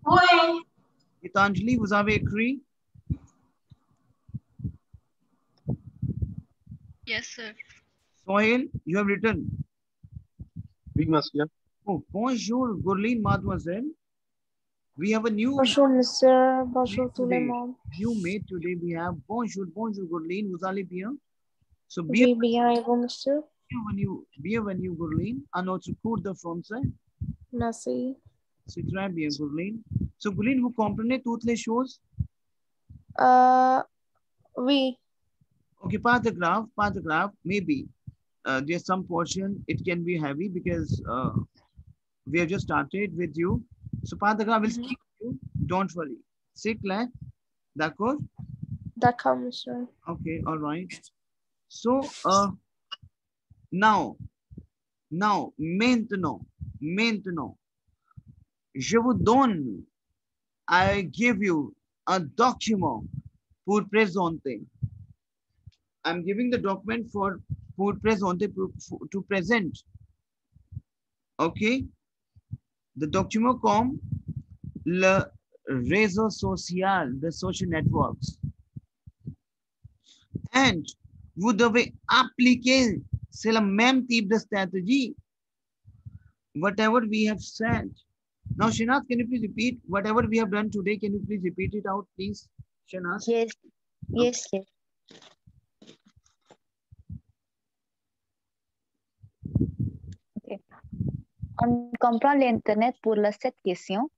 Oui. Gitanjali, vous avez écrit? Yes, sir. Sohail, you have written? Oui, monsieur. Oh, bonjour, Gurleen, mademoiselle. We have a new Bonjour, monsieur. Bonjour, mate tout le today. monde. New mate today. We have bonjour, Gurleen. Vous allez bien? So, Oui, bien, et vous, monsieur? bienvenue, Gurleen. À notre cours de français. Merci. C'est très bien, Gurleen. So, Gurleen, vous comprenez toutes les choses? Oui. Okay, paragraph, maybe there's some portion, it can be heavy because we have just started with you. So, paragraph will speak to you. Don't worry. C'est clair? D'accord? D'accord, monsieur. Okay, all right. So, now, maintenant, je vous donne, I give you a document pour présenter. I'm giving the document pour présenter, to present. Okay? The document comme le réseau social, the social networks. And vous devez appliquer, c'est le même type de stratégie. Whatever we have said. Now, Shenaz, can you please repeat whatever we have done today? Can you please repeat it out, please, Shenaz? Yes. Okay. On comprend l'Internet pour cette question.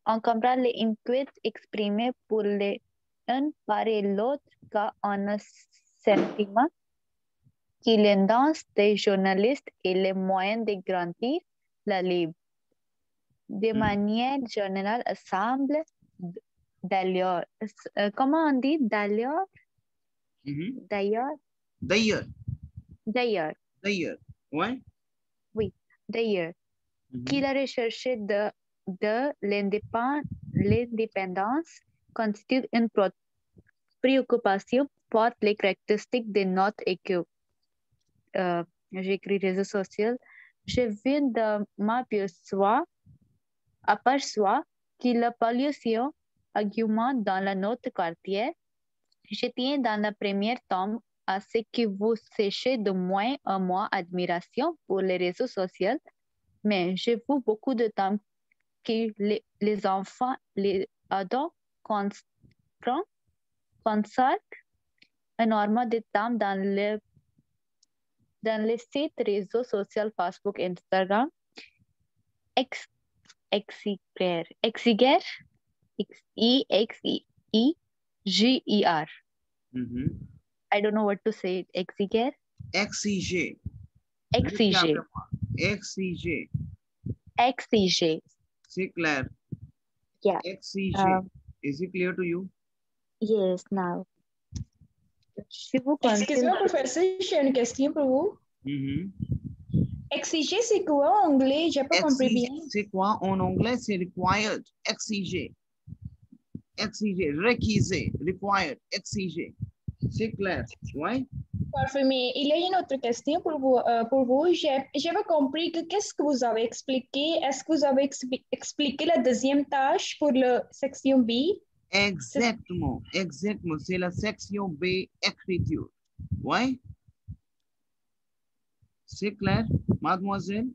On comprend les inquiétudes exprimées pour les un par et l'autre car on a sentiment que l'indence des journalistes et les moyens de garantir la libre. De manière générale, semble d'ailleurs. Comment on dit d'ailleurs? D'ailleurs. Ouais? Oui, d'ailleurs. Qu'il a recherché de l'indépendance constitue une préoccupation pour les caractéristiques de notre équipe. J'écris réseaux sociaux. Je viens de m'apercevoir que la pollution augmente dans notre quartier. Je tiens dans la première tome à ce que vous sachiez de moins en moins admiration pour les réseaux sociaux, mais je vois beaucoup de temps que les enfants, les ados consacrent énormément de temps dans les sites réseaux sociaux Facebook, Instagram, exiger Exeger. Mm-hmm. I don't know what to say. Exeger. Exeger. Exeger. Exeger. Exeger. Say Claire. Yeah. Exeger. Is it clear to you? Yes. Now. Shivu Excuse-moi, Council. professeur, j'ai une question pour vous. Mm-hmm. Exiger, c'est quoi en anglais? J'ai pas compris Exiger, bien. c'est quoi en anglais? C'est required. Exiger. Exiger. Requisé. Required. Exiger. C'est clair. Ouais? Parfait, mais il y a une autre question pour vous. J'ai pas compris que qu'est-ce que vous avez expliqué. Est-ce que vous avez expliqué la deuxième tâche pour la section B? Exactement. Exactement. C'est la section B, écriture. Ouais? C'est clair, mademoiselle?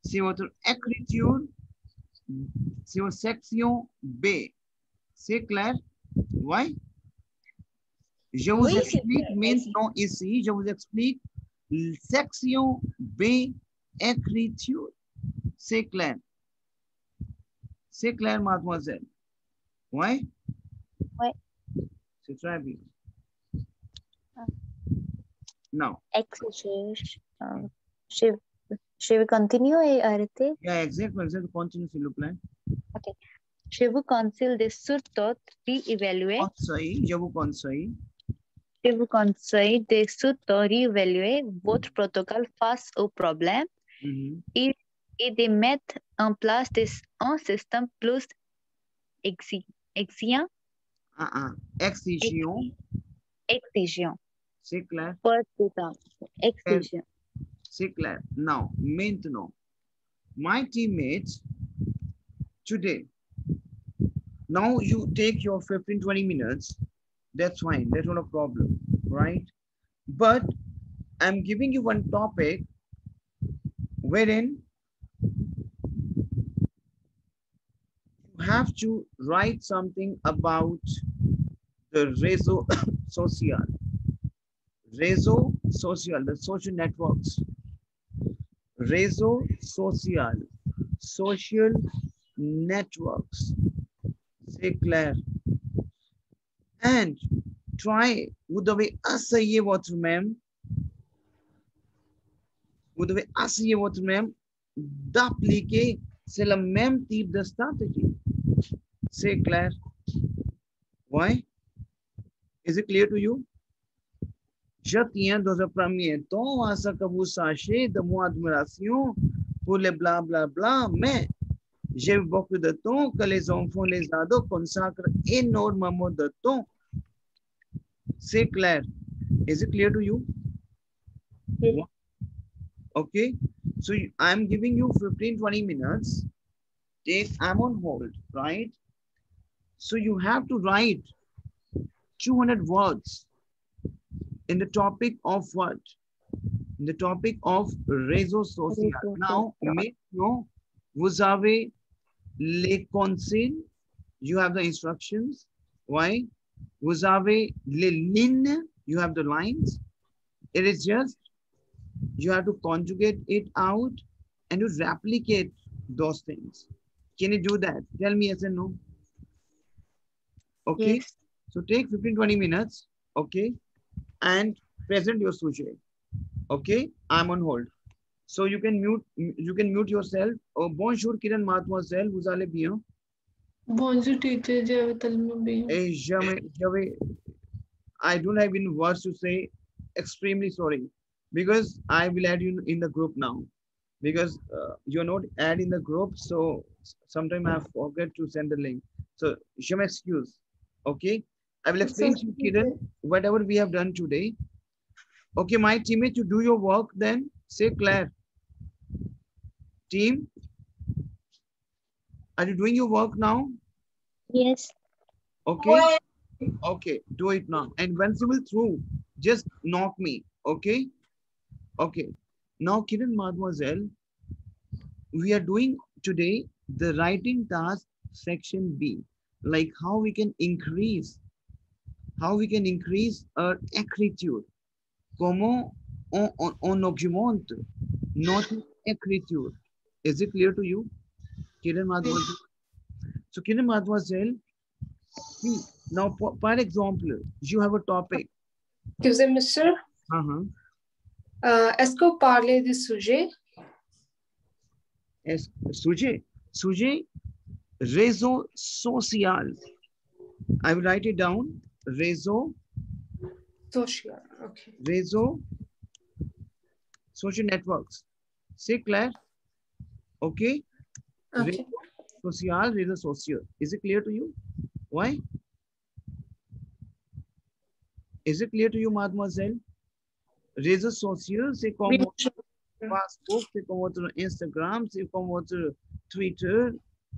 C'est votre écriture. C'est votre section B. C'est clair? Ouais? Je vous Oui, c'est explique clair, maintenant ici, je vous explique section B, écriture. C'est clair. C'est clair, mademoiselle? Ouais? Ouais. C'est très bien. Ah. Now. Exeger. Je vais continuer et arrêter. Yeah, exactly. Continue, s'il vous plaît. Ok. Je vous conseille de surtout réévaluer. Je vous conseille. Je vous conseille de surtout réévaluer votre protocole face aux problèmes et de mettre en place un système plus exigeant. Exigeant. C'est clair. Pour tout temps. Exigeant. C'est clair. Now, maintenant, my teammates, today, now you take your 15-20 minutes. That's fine. That's not a problem, right? But I'm giving you one topic wherein you have to write something about the réseau social. Réseau social, the social networks. Réseau social, social networks. C'est clair. And try, vous devez essayer votre-même, d'appliquer, c'est le même type de stratégie. C'est clair. Why? Is it clear to you? Je tiens dans un premier temps à ce que vous sachiez de mon admiration pour les blablabla, mais j'ai beaucoup de temps que les enfants, les ados consacrent énormément de temps. C'est clair. Is it clear to you? Yes. Okay. So I'm giving you 15-20 minutes. I'm on hold, right? So you have to write 200 words in the topic of what? In the topic of réseau social. Now, maintenant, vous avez les consignes, you have the instructions. Why? Vous avez les lignes, you have the lines. It is just, you have to conjugate it out and you replicate those things. Can you do that? Tell me yes and no. Okay. Yes. So take 15-20 minutes. Okay. And present your sujet. Okay. I'm on hold. So you can mute yourself. Oh, bonjour Kiran, mademoiselle, vous allez bien? Bonjour teacher, I don't have any words to say. Extremely sorry, because I will add you in the group now, because you're not add in the group, so sometimes I forget to send the link. So je m'excuse. Okay, I will explain to you, Kiran, whatever we have done today. Okay, my teammate, you do your work then. Say Claire. Team, are you doing your work now? Yes. Okay. Okay, do it now. And once you will through, just knock me. Okay. Okay. Now, Kiran, mademoiselle, we are doing today the writing task section B, like how we can increase our écriture. Comment on augmente notre écriture. Is it clear to you, Kiran, mademoiselle? So, Kiran, mademoiselle, See, now, for example, you have a topic. Excusez, monsieur. Uh-huh. Est-ce que vous parlez du sujet? Sujet, réseau social. I will write it down. Réseau Social. Okay. Réseau, social networks. C'est clair? Okay? Okay. Réseau social. Is it clear to you? Why? Is it clear to you, mademoiselle? Réseau social, c'est comme Oui, Facebook, c'est comme votre Instagram, c'est comme votre Twitter.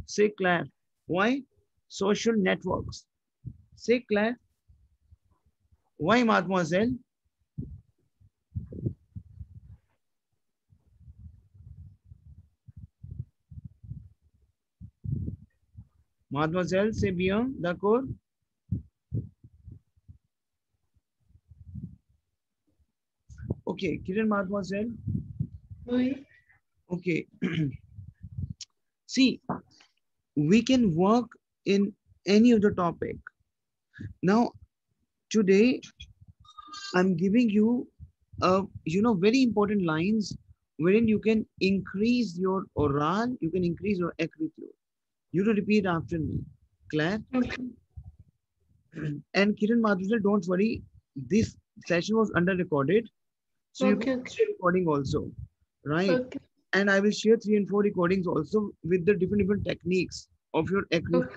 C'est clair. Why? Social networks. C'est clair? Why, mademoiselle? Mademoiselle, c'est bien, d'accord? Okay, Kiran, mademoiselle. oui. Okay. See, we can work in any of the topic. Now, today, I'm giving you, very important lines wherein you can increase your oral, you can increase your écriture. You to repeat after me. Claire? Okay. And Kiran, mademoiselle, don't worry. This session was under recorded. So you can share recording also, right? Okay. And I will share 3 and 4 recordings also with the different techniques of your écriture,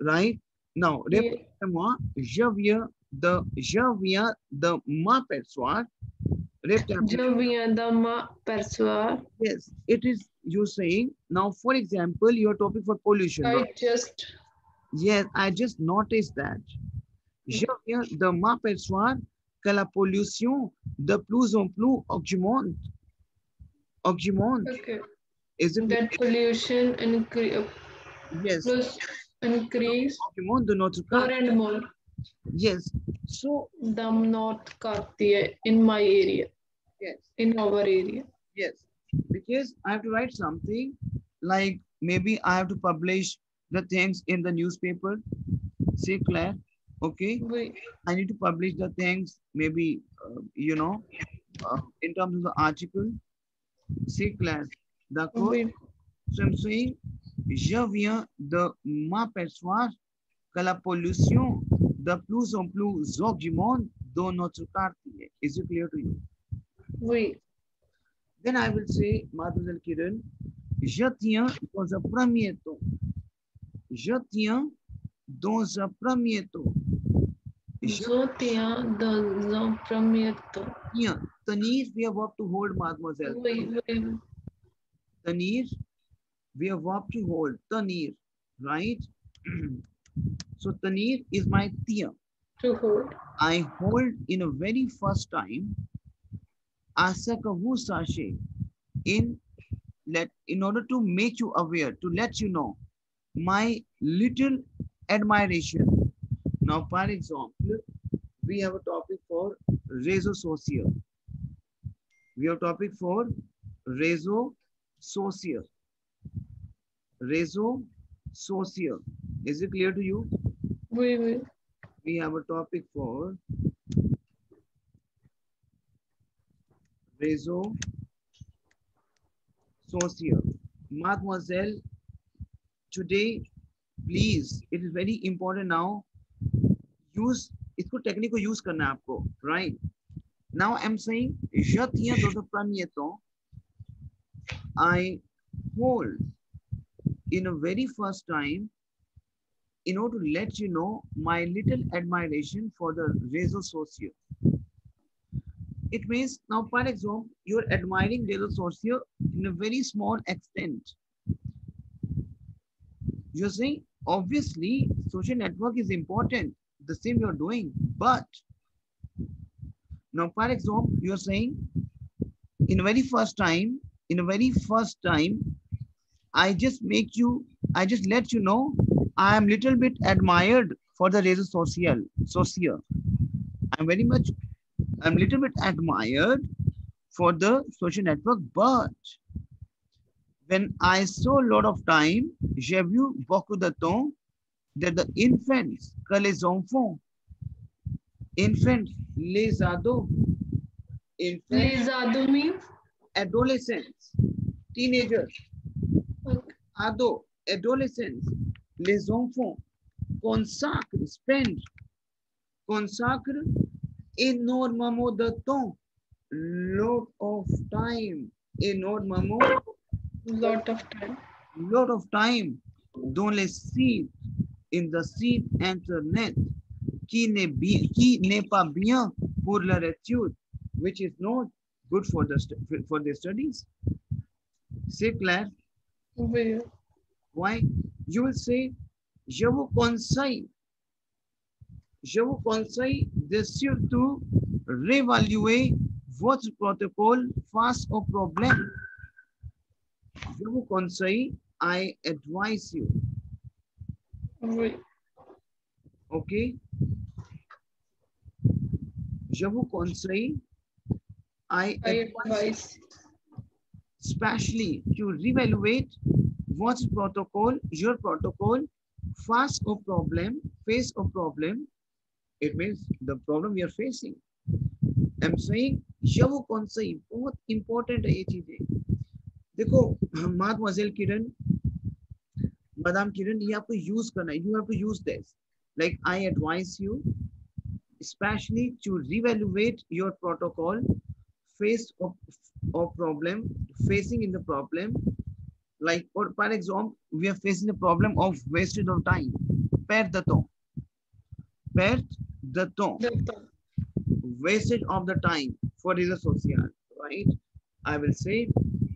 right? Now, répétez-moi, je viens de m'apercevoir. Je viens de m'apercevoir. Yes, it is you saying. Now, for example, your topic for pollution. Yes, I just noticed that. Je viens de m'apercevoir que la pollution de plus en plus augmente. Okay. Is it that pollution yes. Increase Augmente de notre more cas. and more. Yes. So Dam not करती है in my area. Yes. In our area. Yes. Because I have to write something like maybe I have to publish the things in the newspaper. C'est clair? Okay. Oui. I need to publish the things maybe, in terms of the article. C'est clair? D'accord? Oui. So I'm saying, je viens de m'apercevoir que la pollution de plus en plus augmente dans notre quartier. Is it clear to you? Oui. Then I will say, Mademoiselle Kiran, je tiens dans un premier temps. Je tiens dans un premier temps. Je tiens dans un premier temps. Tiens, tenir, we have verb to hold, mademoiselle. Oui, oui. Tenir, we have verb to hold. Tenir, right? So tenir is my tiens. To hold. I hold in a very first time. Asa ka wo sachet in order to make you aware, to let you know my little admiration. Now, for example, we have a topic for réseau social. We have a topic for réseau social. Réseau social. Is it clear to you? Oui, oui. We have a topic for réseau social. Mademoiselle, today, please, it is very important now. Use इसको technique को use करना है आपको, right? Now I'm saying, je tiens dans un premier temps. I hold in a very first time in order to let you know my little admiration for the réseau social. It means now, for example, you're admiring réseau social in a very small extent. You're saying, obviously, social network is important. The same you're doing, but now, for example, you're saying, in the very first time, I just let you know, I am little bit admired for the réseau social. I'm little bit admired for the social network, but when I saw a lot of time, j'ai vu beaucoup de temps that the infants, que les enfants, infants, les ados, infants, Les ados means? adolescents, teenagers, Okay. ados, adolescents, les enfants, consacrent, spend, consacre énormément de temps, lot of time, énormément, Lot of time. lot of time, dans les sites, in the site internet, qui n'est pas bien pour leur étude, which is not good for the studies. C'est clair? Oui. Why? You will say, je vous conseille de surtout réévaluer votre protocole face au problème. Je vous conseille, I advise you. Oui. Okay? Je vous conseille, I advise, especially to reevaluate votre protocol, your protocol, face au problem. It means the problem we are facing. I'm saying, je vous conseille, बहुत important है ये चीजें. देखो, Mademoiselle Kiran, Madam Kiran, ये आपको use करना है. You have to use this. Like I advise you, especially to reevaluate your protocol, face of problem, facing in the problem. Like, or for example, we are facing the problem of wasted of time. Perdre de temps. Perdre de temps. Wastage of the time for réseau social, right? I will say,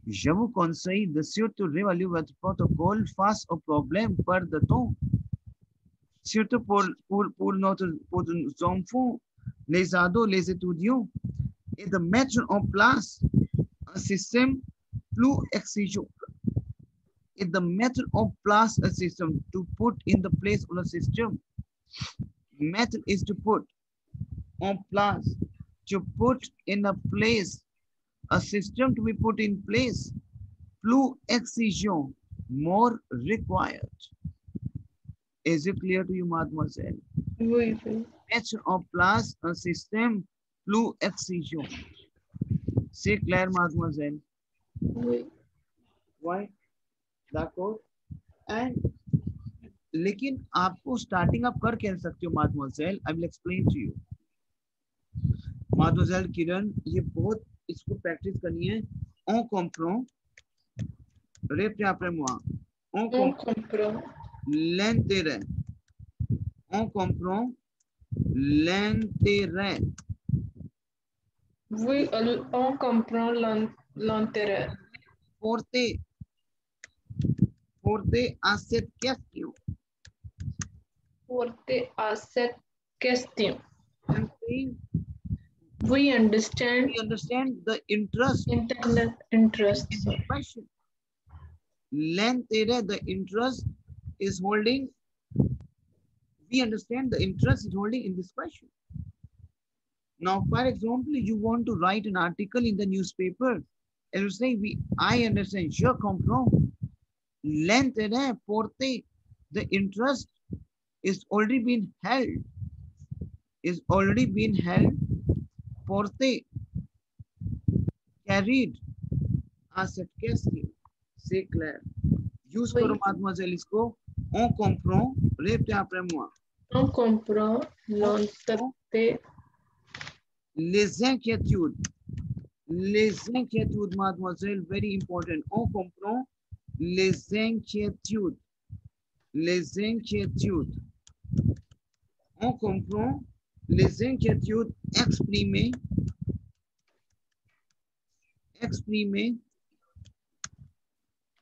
je vous conseille de surtout réévaluer votre protocole face au problème perdre de temps. Surtout pour nos enfants, les ados, les étudiants, et de mettre en place un système plus exigeant. Et de mettre en place a system, to put in the place of a system. Method is to put en place, to put in a place, a system to be put in place, plus exigeant, more required. Is it clear to you, mademoiselle? Oui, oui. Mettre en place un système plus exigeant. C'est clair, mademoiselle? Oui. Why? D'accord? And लेकिन आपको starting आप कर कह सकते हो mademoiselle. I will explain to you. Mademoiselle Kiran, ये बहुत इसको प्रैक्टिस करनी है. On comprend. Répétez après moi. On comprend. L'intérêt. On comprend l'intérêt. Oui, on comprend l'intérêt. Porter à cette question. Porter à cette question. I'm saying, we understand the interest internet interest. in the question. L'intérêt, the interest is holding. We understand the interest is holding in this question. Now, for example, you want to write an article in the newspaper, and you say, I understand, je comprends. L'intérêt, porter, the interest is already been held. Porter, carried, à cette question. C'est clair. Use करो mademoiselle इसको. On comprend. Répétez après moi. On comprend l'intérêt. Les inquiétudes, mademoiselle, very important. On comprend les inquiétudes. On comprend les inquiétudes exprimées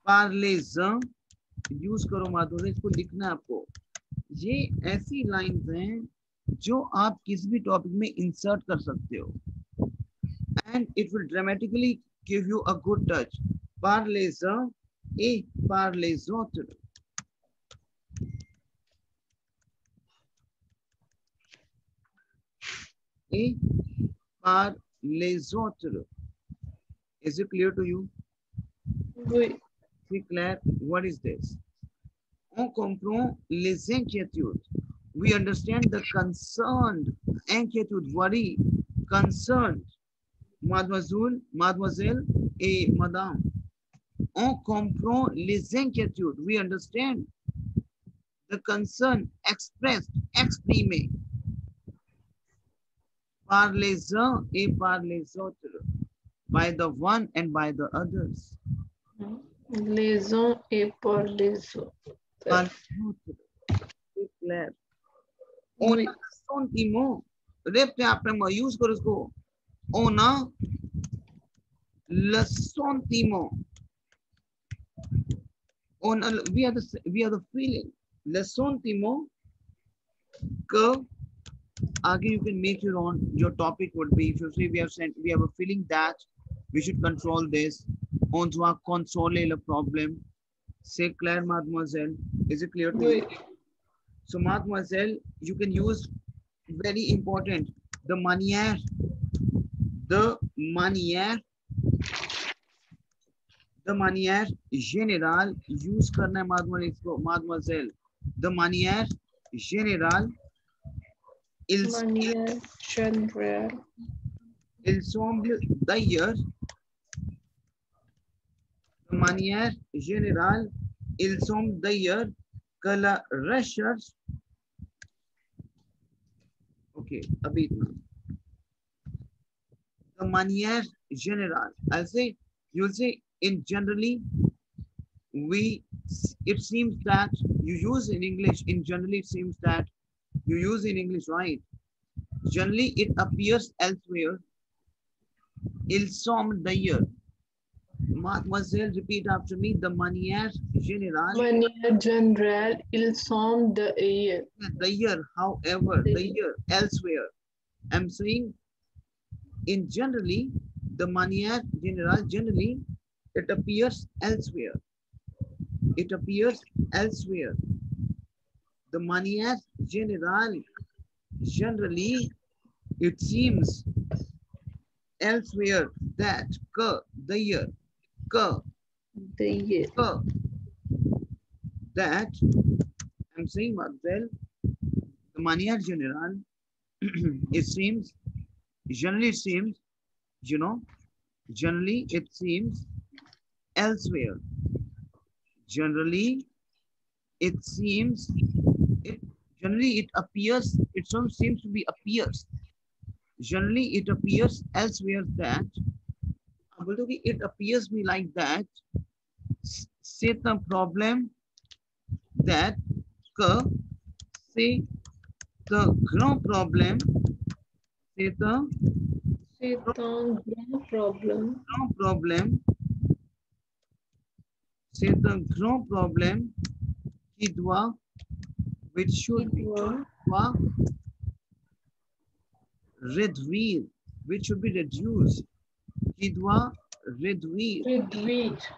par les uns. Use करो माधुरी, इसको लिखना है आपको. ये ऐसी lines हैं जो आप किसी भी टॉपिक में इंसर्ट कर सकते हो, and it will dramatically give you a good touch. par les uns et par les autres. Et par les autres. Is it clear to you? Oui. Claire, what is this? On comprend les inquiétudes. We understand the concerned, inquiétude, worry, concerned. Mademoiselle et madame. On comprend les inquiétudes. We understand the concern expressed, exprimé par les uns et par les autres, by the one and by the others. Les uns et par les autres. Par les autres. C'est clair. On a le sentiment. Répétez après moi, use करो इसको. On a le sentiment. We are the feeling. Le sentiment que you can make your topic would be, if you say we have a feeling that we should control this, on doit consoler le problème. C'est clair, mademoiselle? Is it clear to you? So mademoiselle, you can use very important, the manière générale use करना है mademoiselle. The manière générale il semble d'ailleurs, de manière générale, il semble d'ailleurs que la recherche, ok, अभी इतना, de manière générale, you'll say in generally, it seems that you use in English, in generally it seems that you use in English, right? Generally, it appears elsewhere. Il semble d'ailleurs. Mademoiselle, repeat after me. De manière générale. Manière générale, il semble d'ailleurs. D'ailleurs, however, d'ailleurs, elsewhere. I'm saying, in generally, de manière générale, generally, it appears elsewhere. It appears elsewhere. De manière générale, generally, it seems elsewhere that, d'ailleurs, that, I'm saying, Mademoiselle, de manière générale, it seems, generally it seems, you know, generally it seems elsewhere. Generally, it seems, generally it appears, it seems to be appears. Generally, it appears elsewhere that, it appears me like that, c'est un problème that, que c'est un grand problème, c'est un grand problème. C'est un grand problème qui doit, which should be, doit réduire, which should be reduced, qui doit réduire,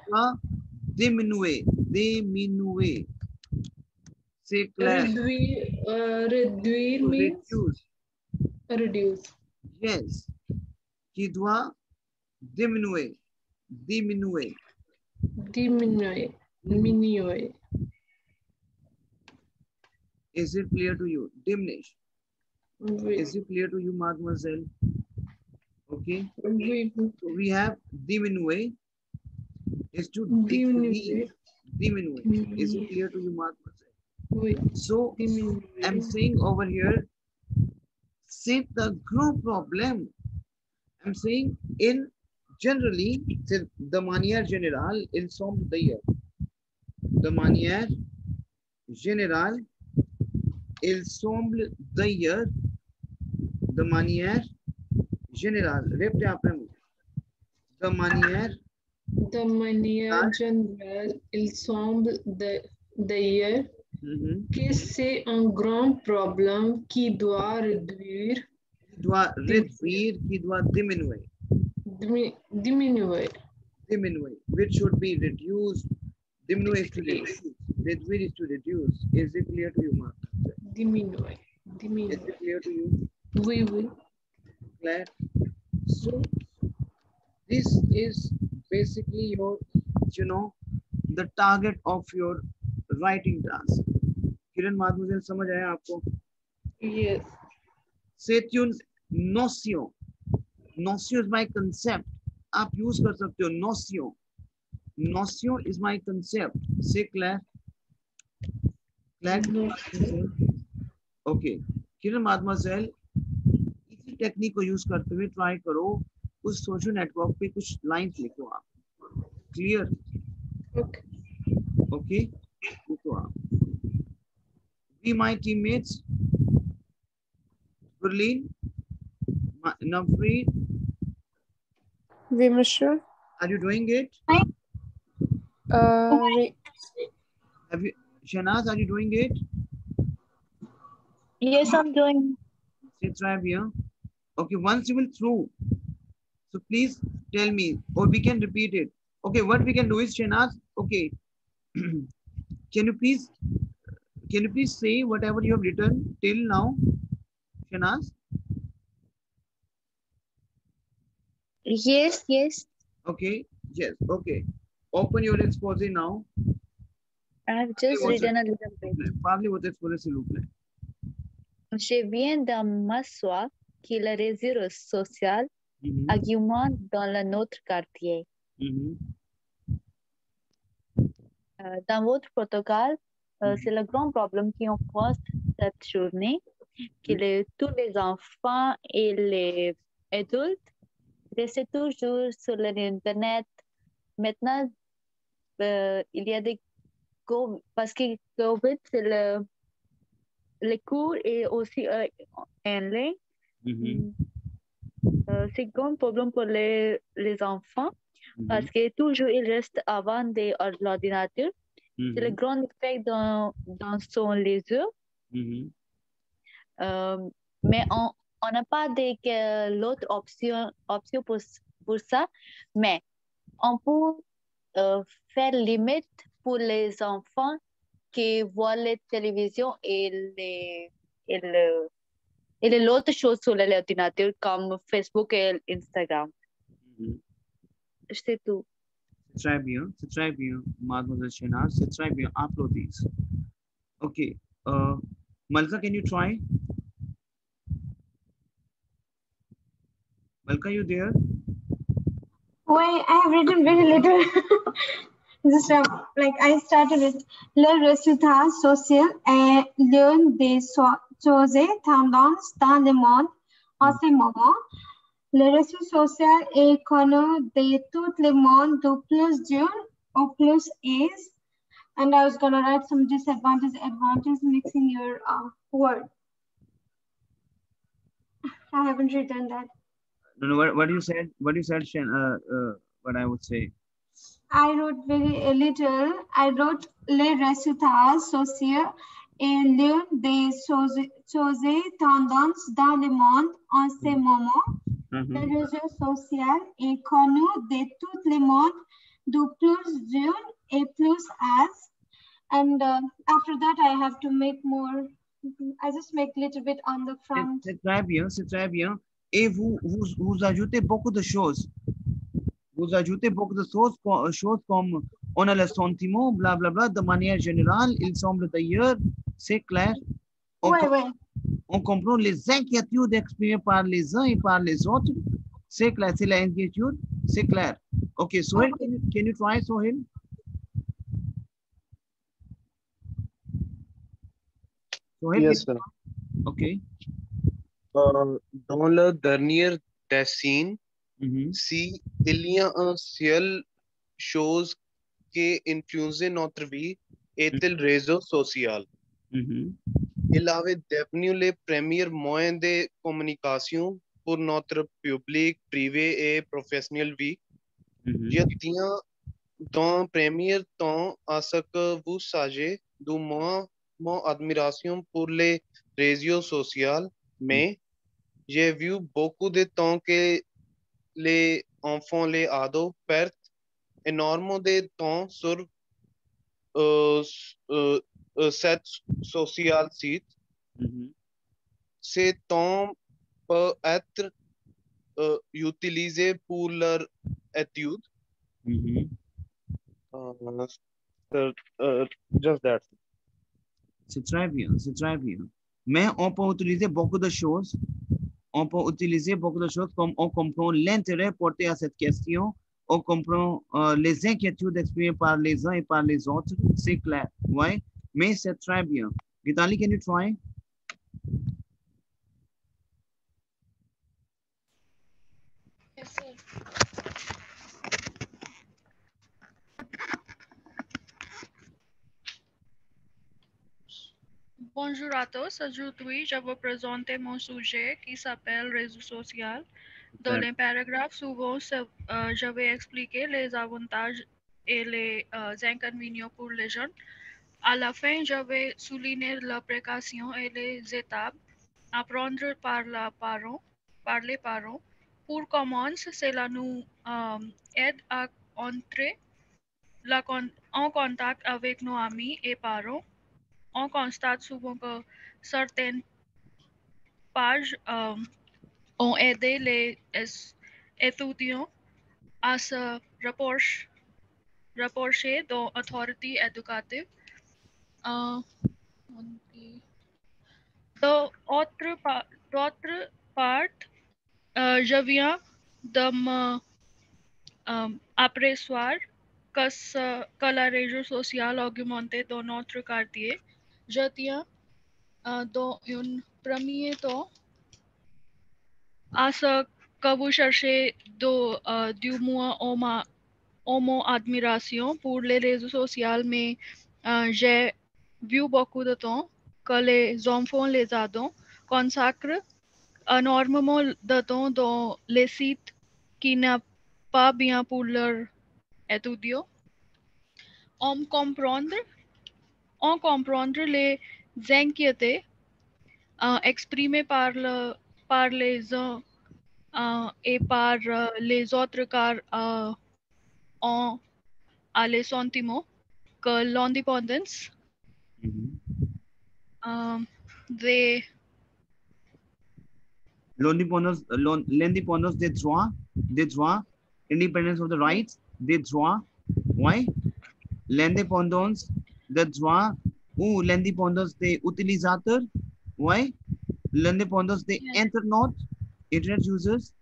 doit diminuer, c'est clair. Réduire means reduce. Yes, qui doit diminuer. Is it clear to you? Diminish. Oui. Is it clear to you, mademoiselle? Okay. Oui. So we have diminuer is to Diminuer. Diminuer. Is it clear to you, mademoiselle? Oui. So I'm saying over here, c'est un grand problème. I'm saying in generally, de manière générale, il semble d'ailleurs. De manière générale, il semble d'ailleurs, de manière générale. Répétez après moi. De manière générale, il semble d'ailleurs que c'est un grand problème qui doit réduire. Qui doit diminuer. Diminuer. Which should be reduced. Diminuer is to reduce. Reduire is to reduce. Is it clear to you, Mark? Diminuer. Is it clear to you? Oui. Clear. So this is basically your, the target of your writing task. किरण माधुर्य समझ आया आपको? Yes. C'est une notion. Notion is my concept. आप use कर सकते हो notion. Notion is my concept. C'est clair? Claire? Okay. किरण माधुर्य इसी टेक्निक को यूज करते हुए ट्राई करो, उस सोशल नेटवर्क पे कुछ लाइंस लिखो आप. क्लियर? Okay. ओके, लिखो आप. Be my teammates. Berlin, Navreet, Oui, monsieur. are you doing it? Oui. Have you, Shanaz, are you doing it? Yes, I'm doing. Sit right here. Okay, once you will through, so please tell me, or we can repeat it. Okay, what we can do is, Shanaz, okay, can you please say whatever you have written till now, Shanaz? Yes, yes. Okay, yes, okay. Open your expose now. I've just written a little bit. Parlez votre exposé, s'il vous plaît. Je viens de m'asseoir que le réseau social augmente dans notre quartier. Dans votre Portugal, c'est le grand problème qu'on pose cette journée, que tous les enfants et les adultes restent toujours sur l'Internet. Maintenant, il y a des cours, parce que COVID, c'est les cours et aussi en ligne. C'est un grand problème pour les enfants parce que toujours ils restent avant l'ordinateur. C'est le grand effet dans son les yeux. Mais on n'a pas l'autre option pour ça, mais on peut faire limite pour les enfants qui voient la télévision et l'autre chose sur l'ordinateur comme Facebook et Instagram. C'est tout. C'est très bien, Mademoiselle Shanaz, c'est très bien, applaudis. Okay, Malka, can you try? Malka, you there? Why I have written very little. Just like I started with le résultat social est l'une des choses tendances dans le monde en ce moment. Le réseau social est connu de tout le monde de plus dur ou plus aise. And I was going to write some disadvantages, advantages, mixing your word. I haven't written that. No, what you said, what I would say. I wrote very little. I wrote les résultats sociaux et l'une des choses tendances dans le monde en ce moment. Le réseau social est connu de tout le monde, de plus jeune et plus as. And after that, I have to make more. I just make a little bit on the front. C'est très bien, c'est très bien. Et vous ajoutez beaucoup de choses. Vous ajoutez beaucoup de choses comme on a le sentiment, blablabla, de manière générale, il semble d'ailleurs, c'est clair. On comprend les inquiétudes exprimées par les uns et par les autres. C'est clair, c'est l'inquiétude, c'est clair. Okay, Sohail, can you try, Sohail? Sohail, Yes, sir. Okay. Dans le dernier décennie, si il y a un seul chose qui influence notre vie, est-il réseau social. Il avait devenu le premier moyen de communication pour notre public, privé et professionnel vie. Je tiens dans premier temps à ce que vous sachiez de mon admiration pour les réseaux sociaux, mais j'ai vu beaucoup de temps que les enfants, les ados perdent énormément de temps sur cette social site. Ce temps peut être utilisé pour leur étude, sir. Just that. C'est très bien, c'est très bien. Mais on peut utiliser beaucoup de choses. On peut utiliser beaucoup de choses comme on comprend l'intérêt porté à cette question, on comprend les inquiétudes exprimées par les uns et par les autres, c'est clair, ouais? Mais c'est très bien. Gitali, can you try? Yes, sir. Bonjour à tous. Aujourd'hui, je vous présente mon sujet qui s'appelle réseau social. Dans les paragraphes suivants, je vais expliquer les avantages et les inconvénients pour les jeunes. À la fin, je vais souligner la précaution et les étapes à prendre par les parents. Pour commencer, cela nous aide à entrer en contact avec nos amis et parents. On constate souvent que certaines pages ont aidé les étudiants à se rapprocher d'une autorité éducative. D'autre part, je viens de me apercevoir que la réseau social augmenté dans notre quartier. Je tiens dans un premier temps à ce que vous cherchez du moins en mon admiration pour les réseaux sociaux, mais j'ai vu beaucoup de temps que les enfants, les ados, consacrent énormément de temps dans les sites qui n'est pas bien pour leurs étudiants. On comprendre les inquiétudes exprimées par les uns et par les autres, car on a le sentiment que l'indépendance l'indépendance des droits, independence of the rights, des droits, ouais? L'indépendance des droits ou l'indépendance des utilisateurs, ouais? L'indépendance des internet users,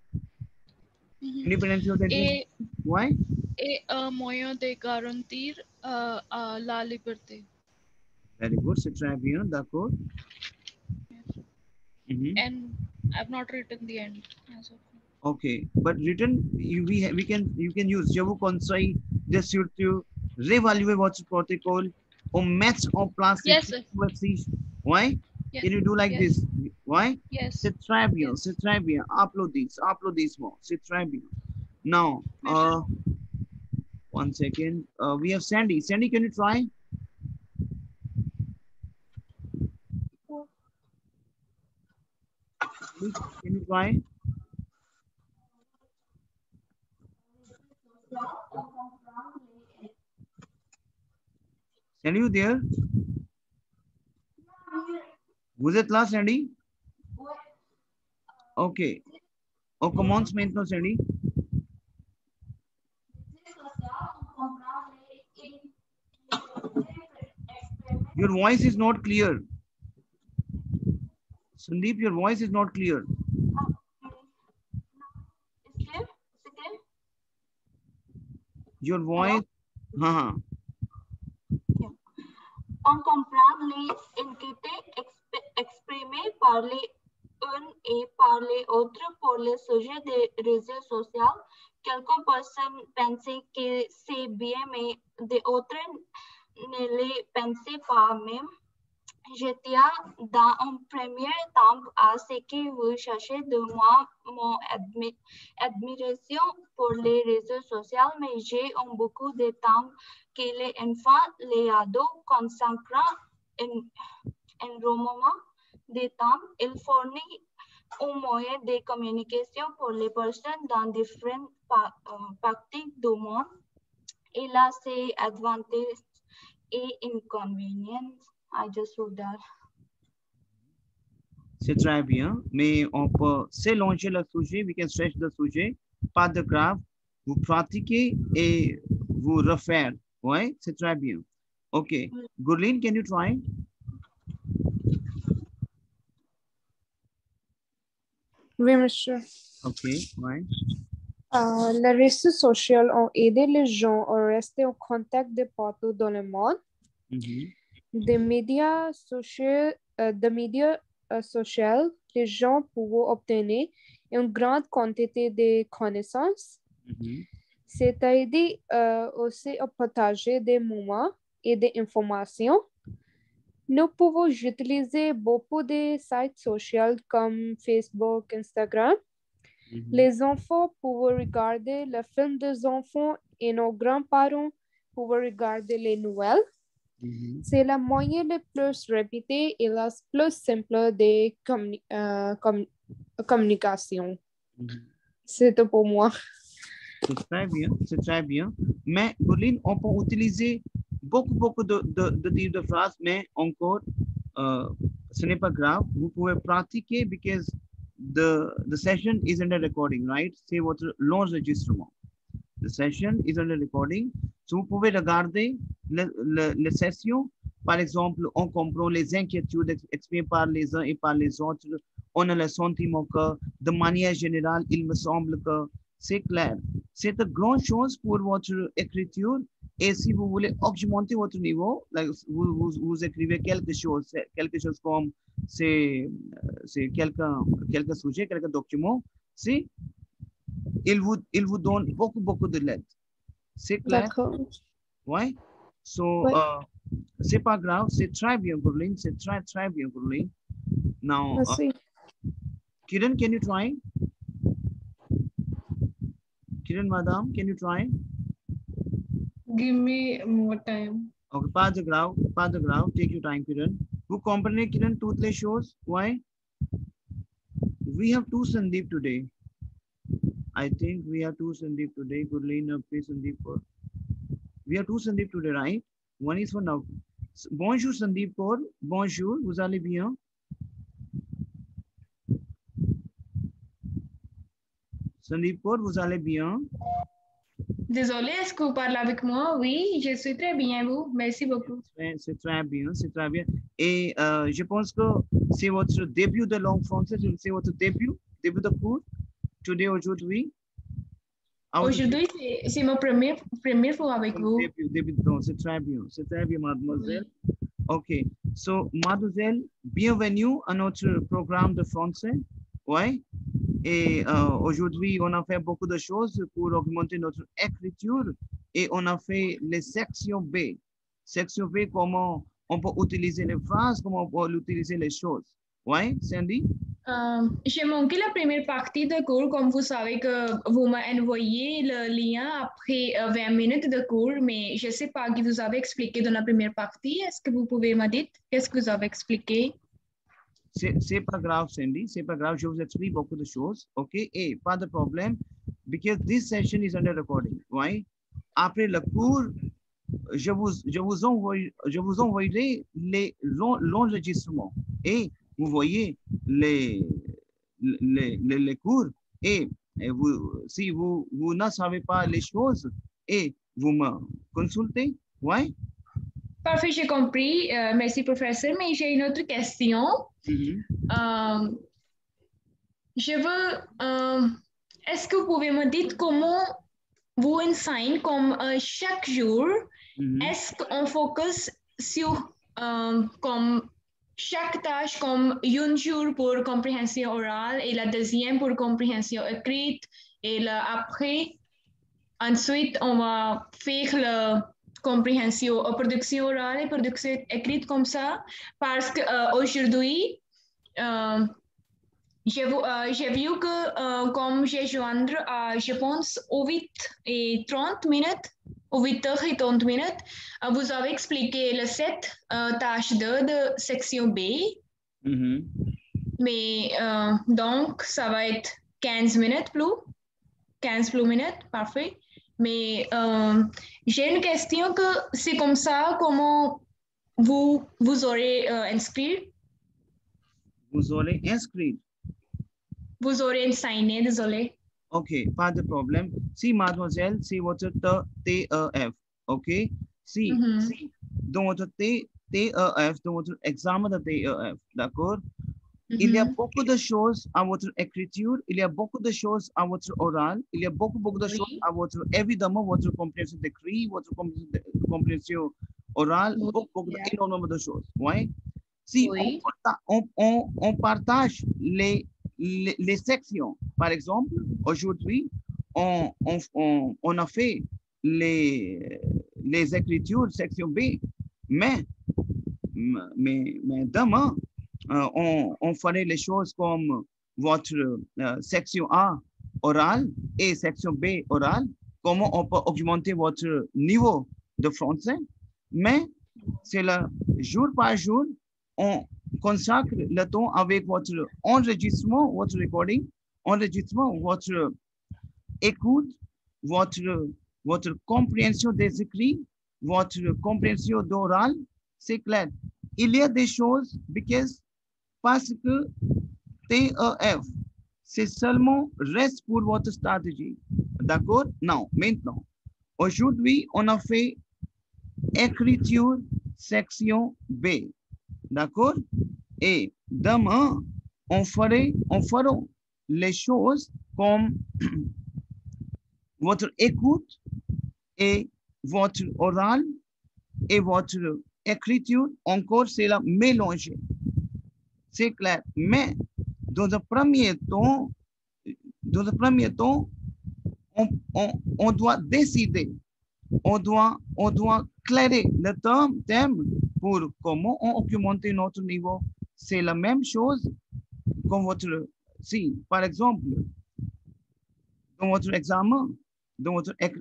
independence of the ouais? Et un moyen de garantir la liberté. Very good, c'est très bien, d'accord. And I've not written the end as of now. Okay, but written you can use. Je vous conseille de surtout réévaluer votre protocole, on mettre en place. Yes, sir. Why? Yeah. Can you do like this? Why? Yes. C'est très bien, c'est très bien. Applaudissements, c'est très bien. Now, one second. We have Sandy. Sandy, can you try? Can you try? Sandy, you there? Vous êtes là, Sandy? Okay. On commence maintenant, Sandy. Your voice is not clear. Sandeep, your voice is not clear. Your voice. On comprend les inquiétudes exprimées par les uns et par les autres pour le sujet des réseaux sociaux. Quelques personnes pensent que c'est bien, mais d'autres ne le pensent pas même. Je tiens dans un premier temps à ce que vous cherchez de moi mon admiration pour les réseaux sociaux, mais j'ai beaucoup de temps que les enfants, les ados consacrent énormément de temps. Il fournit un moyen de communication pour les personnes dans différentes parties du monde. Il a ses avantages et inconvénients. I just wrote that. C'est très bien, mais on peut s'éloigner le sujet, we can stretch the sujet, pas de grave, vous pratiquez et vous refaire, ouais, c'est très bien. Okay. Gurleen, can you try? Oui, monsieur. Okay, right. Les réseaux sociaux ont aidé les gens à rester en contact de partout dans le monde. Des médias sociaux, les gens pouvaient obtenir une grande quantité de connaissances. C'est aidé aussi à partager des moments et des informations. Nous pouvons utiliser beaucoup de sites sociaux comme Facebook, Instagram. Les enfants pouvaient regarder le film des enfants et nos grands-parents pouvaient regarder les nouvelles. C'est la moyen le plus répétée et la plus simple de communication. C'est tout pour moi. C'est très bien, c'est très bien. Mais, Gurleen, on peut utiliser beaucoup de types de phrases, mais encore, ce n'est pas grave. Vous pouvez pratiquer because the session is under recording, right? C'est votre l'enregistrement. The session is under recording. So, vous pouvez regarder les sessions. Par exemple, on comprend les inquiétudes exprimées par les uns et par les autres. On a le sentiment que, de manière générale, il me semble que c'est clair. C'est une grande chose pour votre écriture. Et si vous voulez augmenter votre niveau, like, vous écrivez quelque chose comme c'est quelques sujets, quelques documents, si il vous donne beaucoup de lettres. C'est clair? D'accord. Ouais. So, c'est pas grave, c'est très bien, Gurleen. C'est très bien, Gurleen. Now, Merci. Kiran, can you try? Kiran, madam, can you try? Give me more time. Okay, pas de grave. Take your time, Kiran. Vous comprenez, Kiran, toutes les choses? Why? We have two Sandeep today. I think we have two Sandeep today. Gurleen, Sandeep. We have two Sandeep today, right? One is for now. Bonjour, Sandeep Kaur. Bonjour, vous allez bien? Sandeep Kaur, vous allez bien? Désolé, est-ce que vous parlez avec moi? Oui, je suis très bien, vous. Merci beaucoup. C'est très bien, c'est très bien. Et je pense que c'est votre début de langue française, c'est votre début de cours, aujourd'hui. Aujourd'hui, c'est ma première fois avec vous. Début de langue, c'est très bien, mademoiselle. Ok, so mademoiselle, bienvenue à notre programme de français. Ouais. Et aujourd'hui, on a fait beaucoup de choses pour augmenter notre écriture et on a fait les sections B. Section B, comment on peut utiliser les phrases, comment on peut utiliser les choses. Ouais, Sandy? J'ai manqué la première partie de cours, comme vous savez que vous m'avez envoyé le lien après 20 minutes de cours, mais je ne sais pas qui vous avez expliqué dans la première partie. Est-ce que vous pouvez me dire qu'est-ce que vous avez expliqué? C'est pas grave, Sandy, c'est pas grave, je vous explique beaucoup de choses, ok? Et pas de problème, because this session is under recording, right? Après le cours, je vous envoyerai l'enregistrement et vous voyez les cours et si vous ne savez pas les choses et vous me consultez, ouais? Parfait, j'ai compris. Merci, professeur. Mais j'ai une autre question. Je veux... est-ce que vous pouvez me dire comment vous enseignez comme chaque jour? Est-ce qu'on focus sur comme chaque tâche comme un jour pour compréhension orale et la deuxième pour compréhension écrite et après, ensuite, on va faire la compréhension, production orale et production écrite comme ça parce qu'aujourd'hui, j'ai vu que comme j'ai joindre à, je pense, 8h30 minutes, 8h30 minutes, vous avez expliqué les 7 tâches de section B. Mais donc, ça va être 15 minutes plus. 15 plus minutes, parfait. Mais j'ai une question que c'est comme ça, comment vous aurez inscrit? Vous aurez inscrit? Vous aurez enseigné, désolé. Ok, pas de problème. Si, mademoiselle, c'est votre TEF, ok? Si, dont votre TEF, dont votre examen de TEF, d'accord? Il y a beaucoup de choses à votre écriture, il y a beaucoup de choses à votre oral, il y a beaucoup de choses à votre, évidemment, votre compréhension d'écrit, votre compréhension orale, énormément de choses, ouais? Si on partage les sections, par exemple, aujourd'hui, on a fait les écritures section B, mais demain, on ferait les choses comme votre section A orale et section B orale, comment on peut augmenter votre niveau de français, mais c'est le jour par jour, on consacre le temps avec votre enregistrement, votre recording, enregistrement, votre écoute, votre compréhension des écrits, votre compréhension d'oral, c'est clair. Il y a des choses parce que TEF, c'est seulement reste pour votre stratégie. D'accord? Non, maintenant. Aujourd'hui, on a fait écriture section B. D'accord? Et demain, on fera les choses comme votre écoute et votre oral et votre écriture, encore c'est la mélanger. C'est clair. Mais dans le premier temps, on doit décider, on doit clairer le thème pour comment on augmente notre niveau. C'est la même chose comme votre, si par exemple, dans votre examen,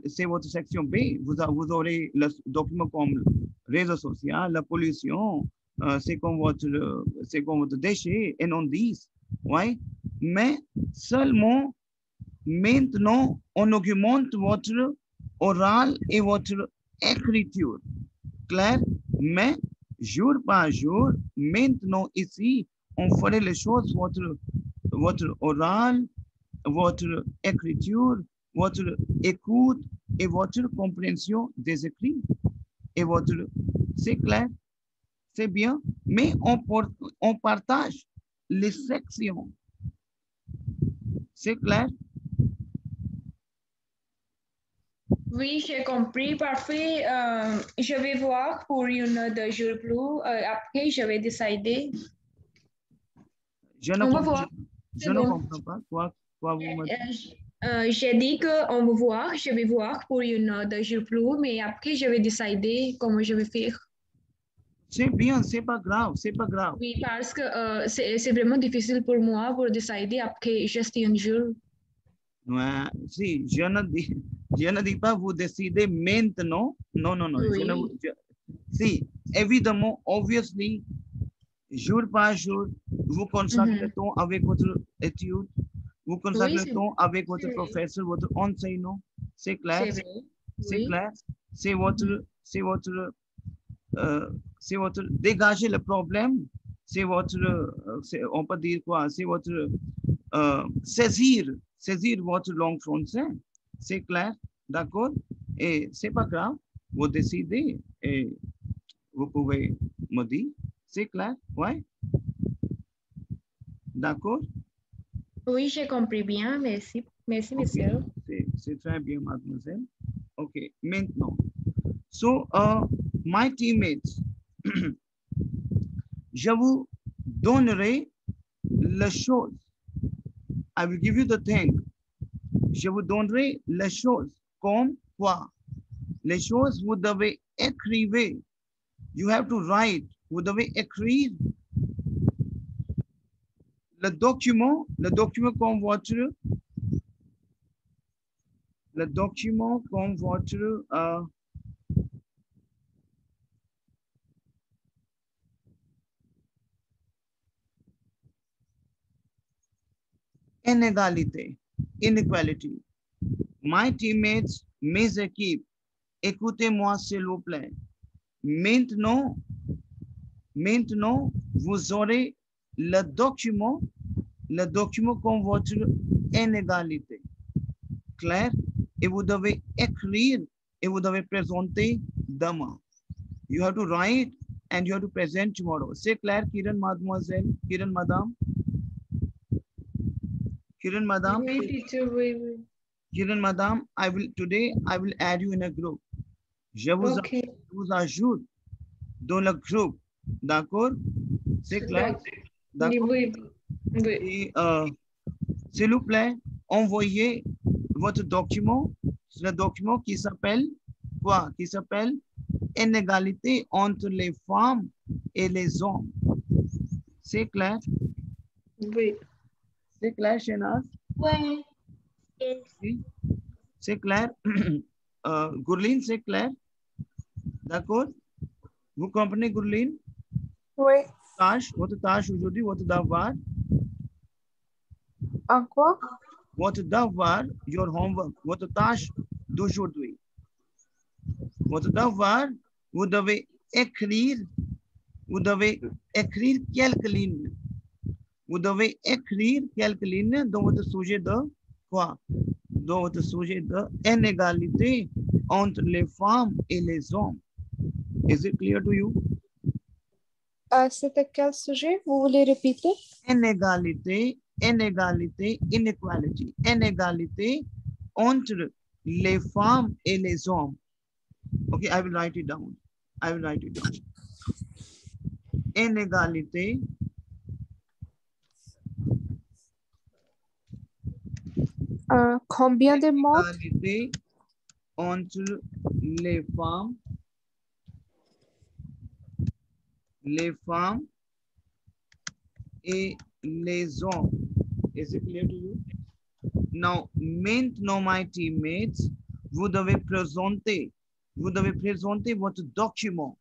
c'est votre section B, vous aurez le document comme réseau social, la pollution, c'est comme votre déchet, et non 10, ouais. Mais seulement maintenant, on augmente votre oral et votre écriture. Clair? Mais jour par jour, maintenant ici, on ferait les choses, votre oral, votre écriture, votre écoute et votre compréhension des écrits. Et c'est clair, c'est bien, mais on partage les sections. C'est clair? Oui, j'ai compris, parfait. Je vais voir pour une de jour plus. Après, je vais décider. Je ne comprends pas. Quoi vous me dites? J'ai dit qu'on va voir, je vais voir pour une de jour plus, mais après, je vais décider comment je vais faire. C'est bien, c'est pas grave, c'est pas grave. Oui, parce que c'est vraiment difficile pour moi pour décider après juste un jour. Ouais, si, je ne dis pas vous décidez maintenant. Non. Oui. Si, évidemment, obviously, jour par jour, vous consacrez le temps avec votre étude, vous consacrez le temps avec votre professeur, votre enseignant. C'est clair? C'est clair? C'est votre dégager le problème, c'est votre, on peut dire quoi, c'est votre saisir votre langue française, c'est clair, d'accord? Et c'est pas grave, vous décidez et vous pouvez me dire, c'est clair, ouais? D'accord? Oui, j'ai compris bien, merci, monsieur. C'est très bien, mademoiselle. Ok, maintenant, so, my teammates, je vous donnerai la chose. I will give you the thing. Je vous donnerai les choses comme quoi. Les choses, vous devez écrire. You have to write. Vous devez écrire le document comme votre inégalité, inequality. My teammates, mes équipes, écoutez-moi s'il vous plaît. Maintenant, vous aurez le document comme votre inégalité. Clair? Et vous devez écrire et vous devez présenter demain. You have to write and you have to present tomorrow. Say Claire, Kiran, mademoiselle, Kiran, madame. Kiran, madame. Oui, teacher, oui. Kiran, madame, today I will add you in a group. Je vous ajoute dans le groupe. D'accord? C'est clair? D'accord? Oui. Et s'il vous plaît, envoyez votre document, le document qui s'appelle quoi? Qui s'appelle Inégalité entre les femmes et les hommes. C'est clair? Oui. C'est clair, Shenaz? Oui. Oui. C'est clair? Gurleen, c'est clair? D'accord? Vous comprenez, Gurleen? Oui. Votre tâche aujourd'hui, votre devoir? Encore? Votre devoir, your homework, votre tâche d'aujourd'hui. Votre devoir, vous devez écrire quelques lignes. Vous devez écrire quelques lignes dans votre sujet de quoi? Dans votre sujet de inégalité entre les femmes et les hommes. Is it clear to you? C'était quel sujet? Vous voulez répéter? Inégalité, inequality. Inégalité entre les femmes et les hommes. Okay, I will write it down. Inégalité combien de mots? Inégalité entre les femmes et les hommes. Is it clear to you? Now, maintenant, my teammates, vous devez présenter votre document.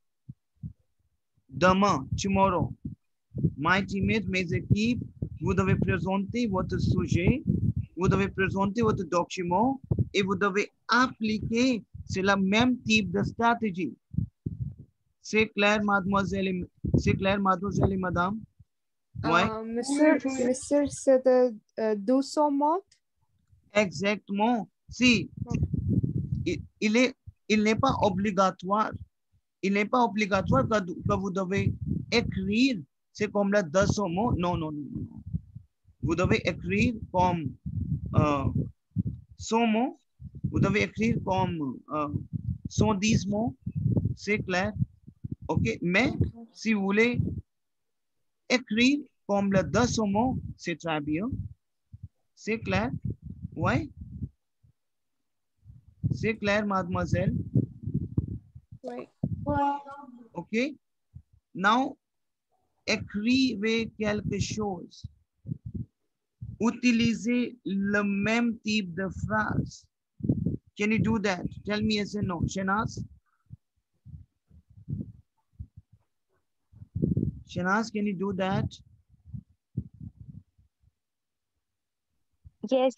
Demain, tomorrow. My teammates, mes équipes, vous devez présenter votre sujet, vous devez présenter votre document et vous devez appliquer, c'est le même type de stratégie. C'est clair, mademoiselle et madame? Ouais. Monsieur, c'est de 200 mots? Exactement. Si, il n'est pas obligatoire. Il n'est pas obligatoire que vous devez écrire, c'est comme là 200 mots. Non. Vous devez écrire comme 100 mots. Vous devez écrire comme 110 mots. C'est clair. OK. Mais si vous voulez écrire comme le 200 mots, c'est très bien. C'est clair. Ouais. C'est clair, mademoiselle? Oui. OK. Now, écrivez quelque chose. Utilisez le même type de phrase. Can you do that? Tell me yes or no. Shenaz? Shenaz, can you do that? Yes.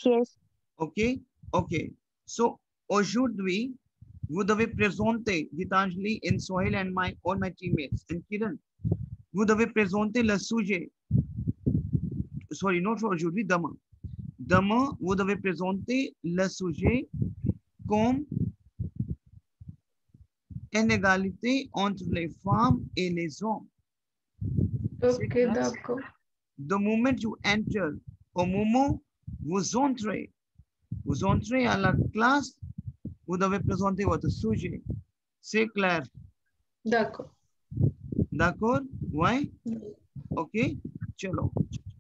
OK. So, aujourd'hui, vous devez présenter, Gitanjali and Sohail and all my teammates, and Kiran, vous devez présenter le sujet. Sorry, not aujourd'hui, demain. Demain, vous devez présenter le sujet comme inégalité entre les femmes et les hommes. Ok, d'accord. The moment you enter, au moment vous entrez à la classe, vous devez présenter votre sujet. C'est clair? D'accord. D'accord? Ouais? OK? Chalo.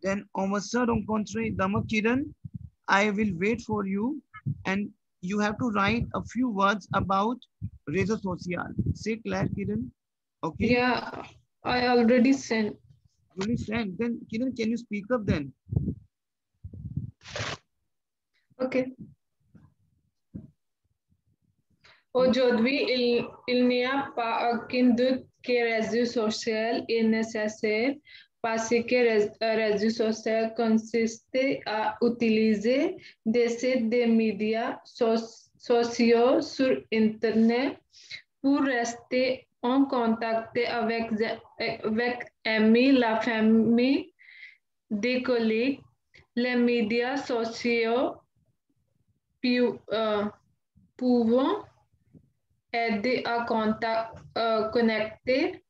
Then, on va se rencontrer demain, Kiran. I will wait for you and you have to write a few words about réseau social. C'est clair, Kiran? Okay? Yeah, I already sent. You already sent. Then, Kiran, can you speak up then? Ok. Aujourd'hui, il n'y a pas aucun doute que les réseaux sociaux est nécessaire parce que les réseaux sociaux consistent à utiliser des sites de médias sociaux sur Internet pour rester en contact avec amis, la famille, des collègues. Les médias sociaux pouvant aider à connecter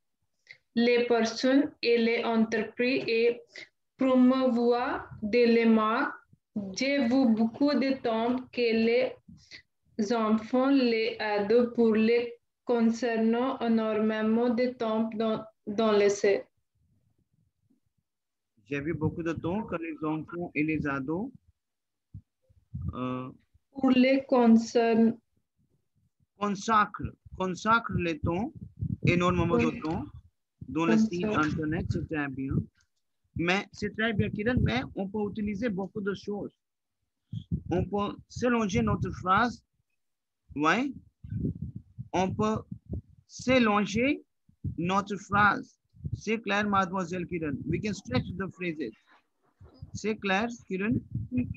les personnes et les entreprises et promouvoir des marques. J'ai vu beaucoup de temps que les enfants les aident pour les concernant énormément de temps dans l'essai. J'ai vu beaucoup de temps que les enfants et les ados pour les consacrent le temps, énormément de temps, dans le site internet, c'est très bien. Mais c'est très bien, Kiran, mais on peut utiliser beaucoup de choses. On peut s'allonger notre phrase, ouais. On peut s'allonger notre phrase. C'est clair, mademoiselle Kiran. We can stretch the phrases. C'est clair, Kiran? Oui.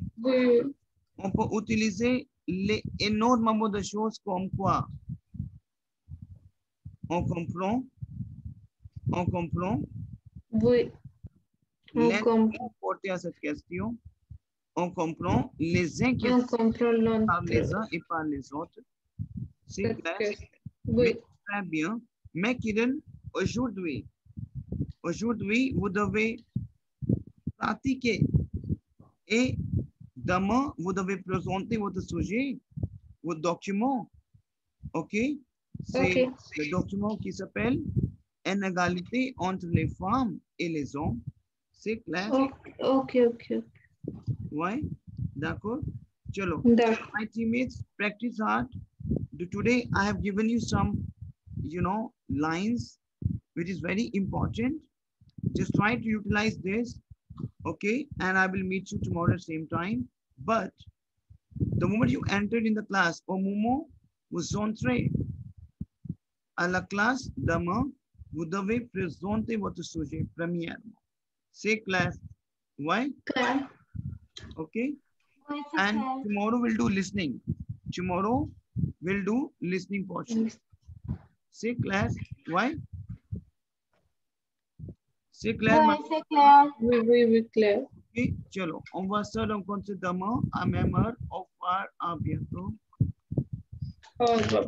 On peut utiliser les énormément de choses comme quoi? On comprend? On comprend? Oui. Laisse-moi porter à cette question. On comprend les inquiétudes par les uns et par les autres. C'est clair? Oui. Très bien. Mais Kiran, aujourd'hui, vous devez pratiquer et demain, vous devez présenter votre sujet, votre document. OK? C'est le document qui s'appelle Inégalité entre les femmes et les hommes. C'est clair? OK. Ouais? D'accord? Chalo. My teammates, practice hard. Today, I have given you some, lines, which is very important. Just try to utilize this. Okay? And I will meet you tomorrow at the same time. But the moment you entered in the class, au moment vous entrez à la classe, demain, vous devez présenter votre sujet premièrement. C'est clair? Why? Clair. Okay? And tomorrow we'll do listening. Tomorrow we'll do listening portion. C'est clair? Why? C'est clair? C'est clair. Oui, clair. Okay, चलो, on va se rencontrer demain à même heure. Au revoir, à bientôt. Au revoir.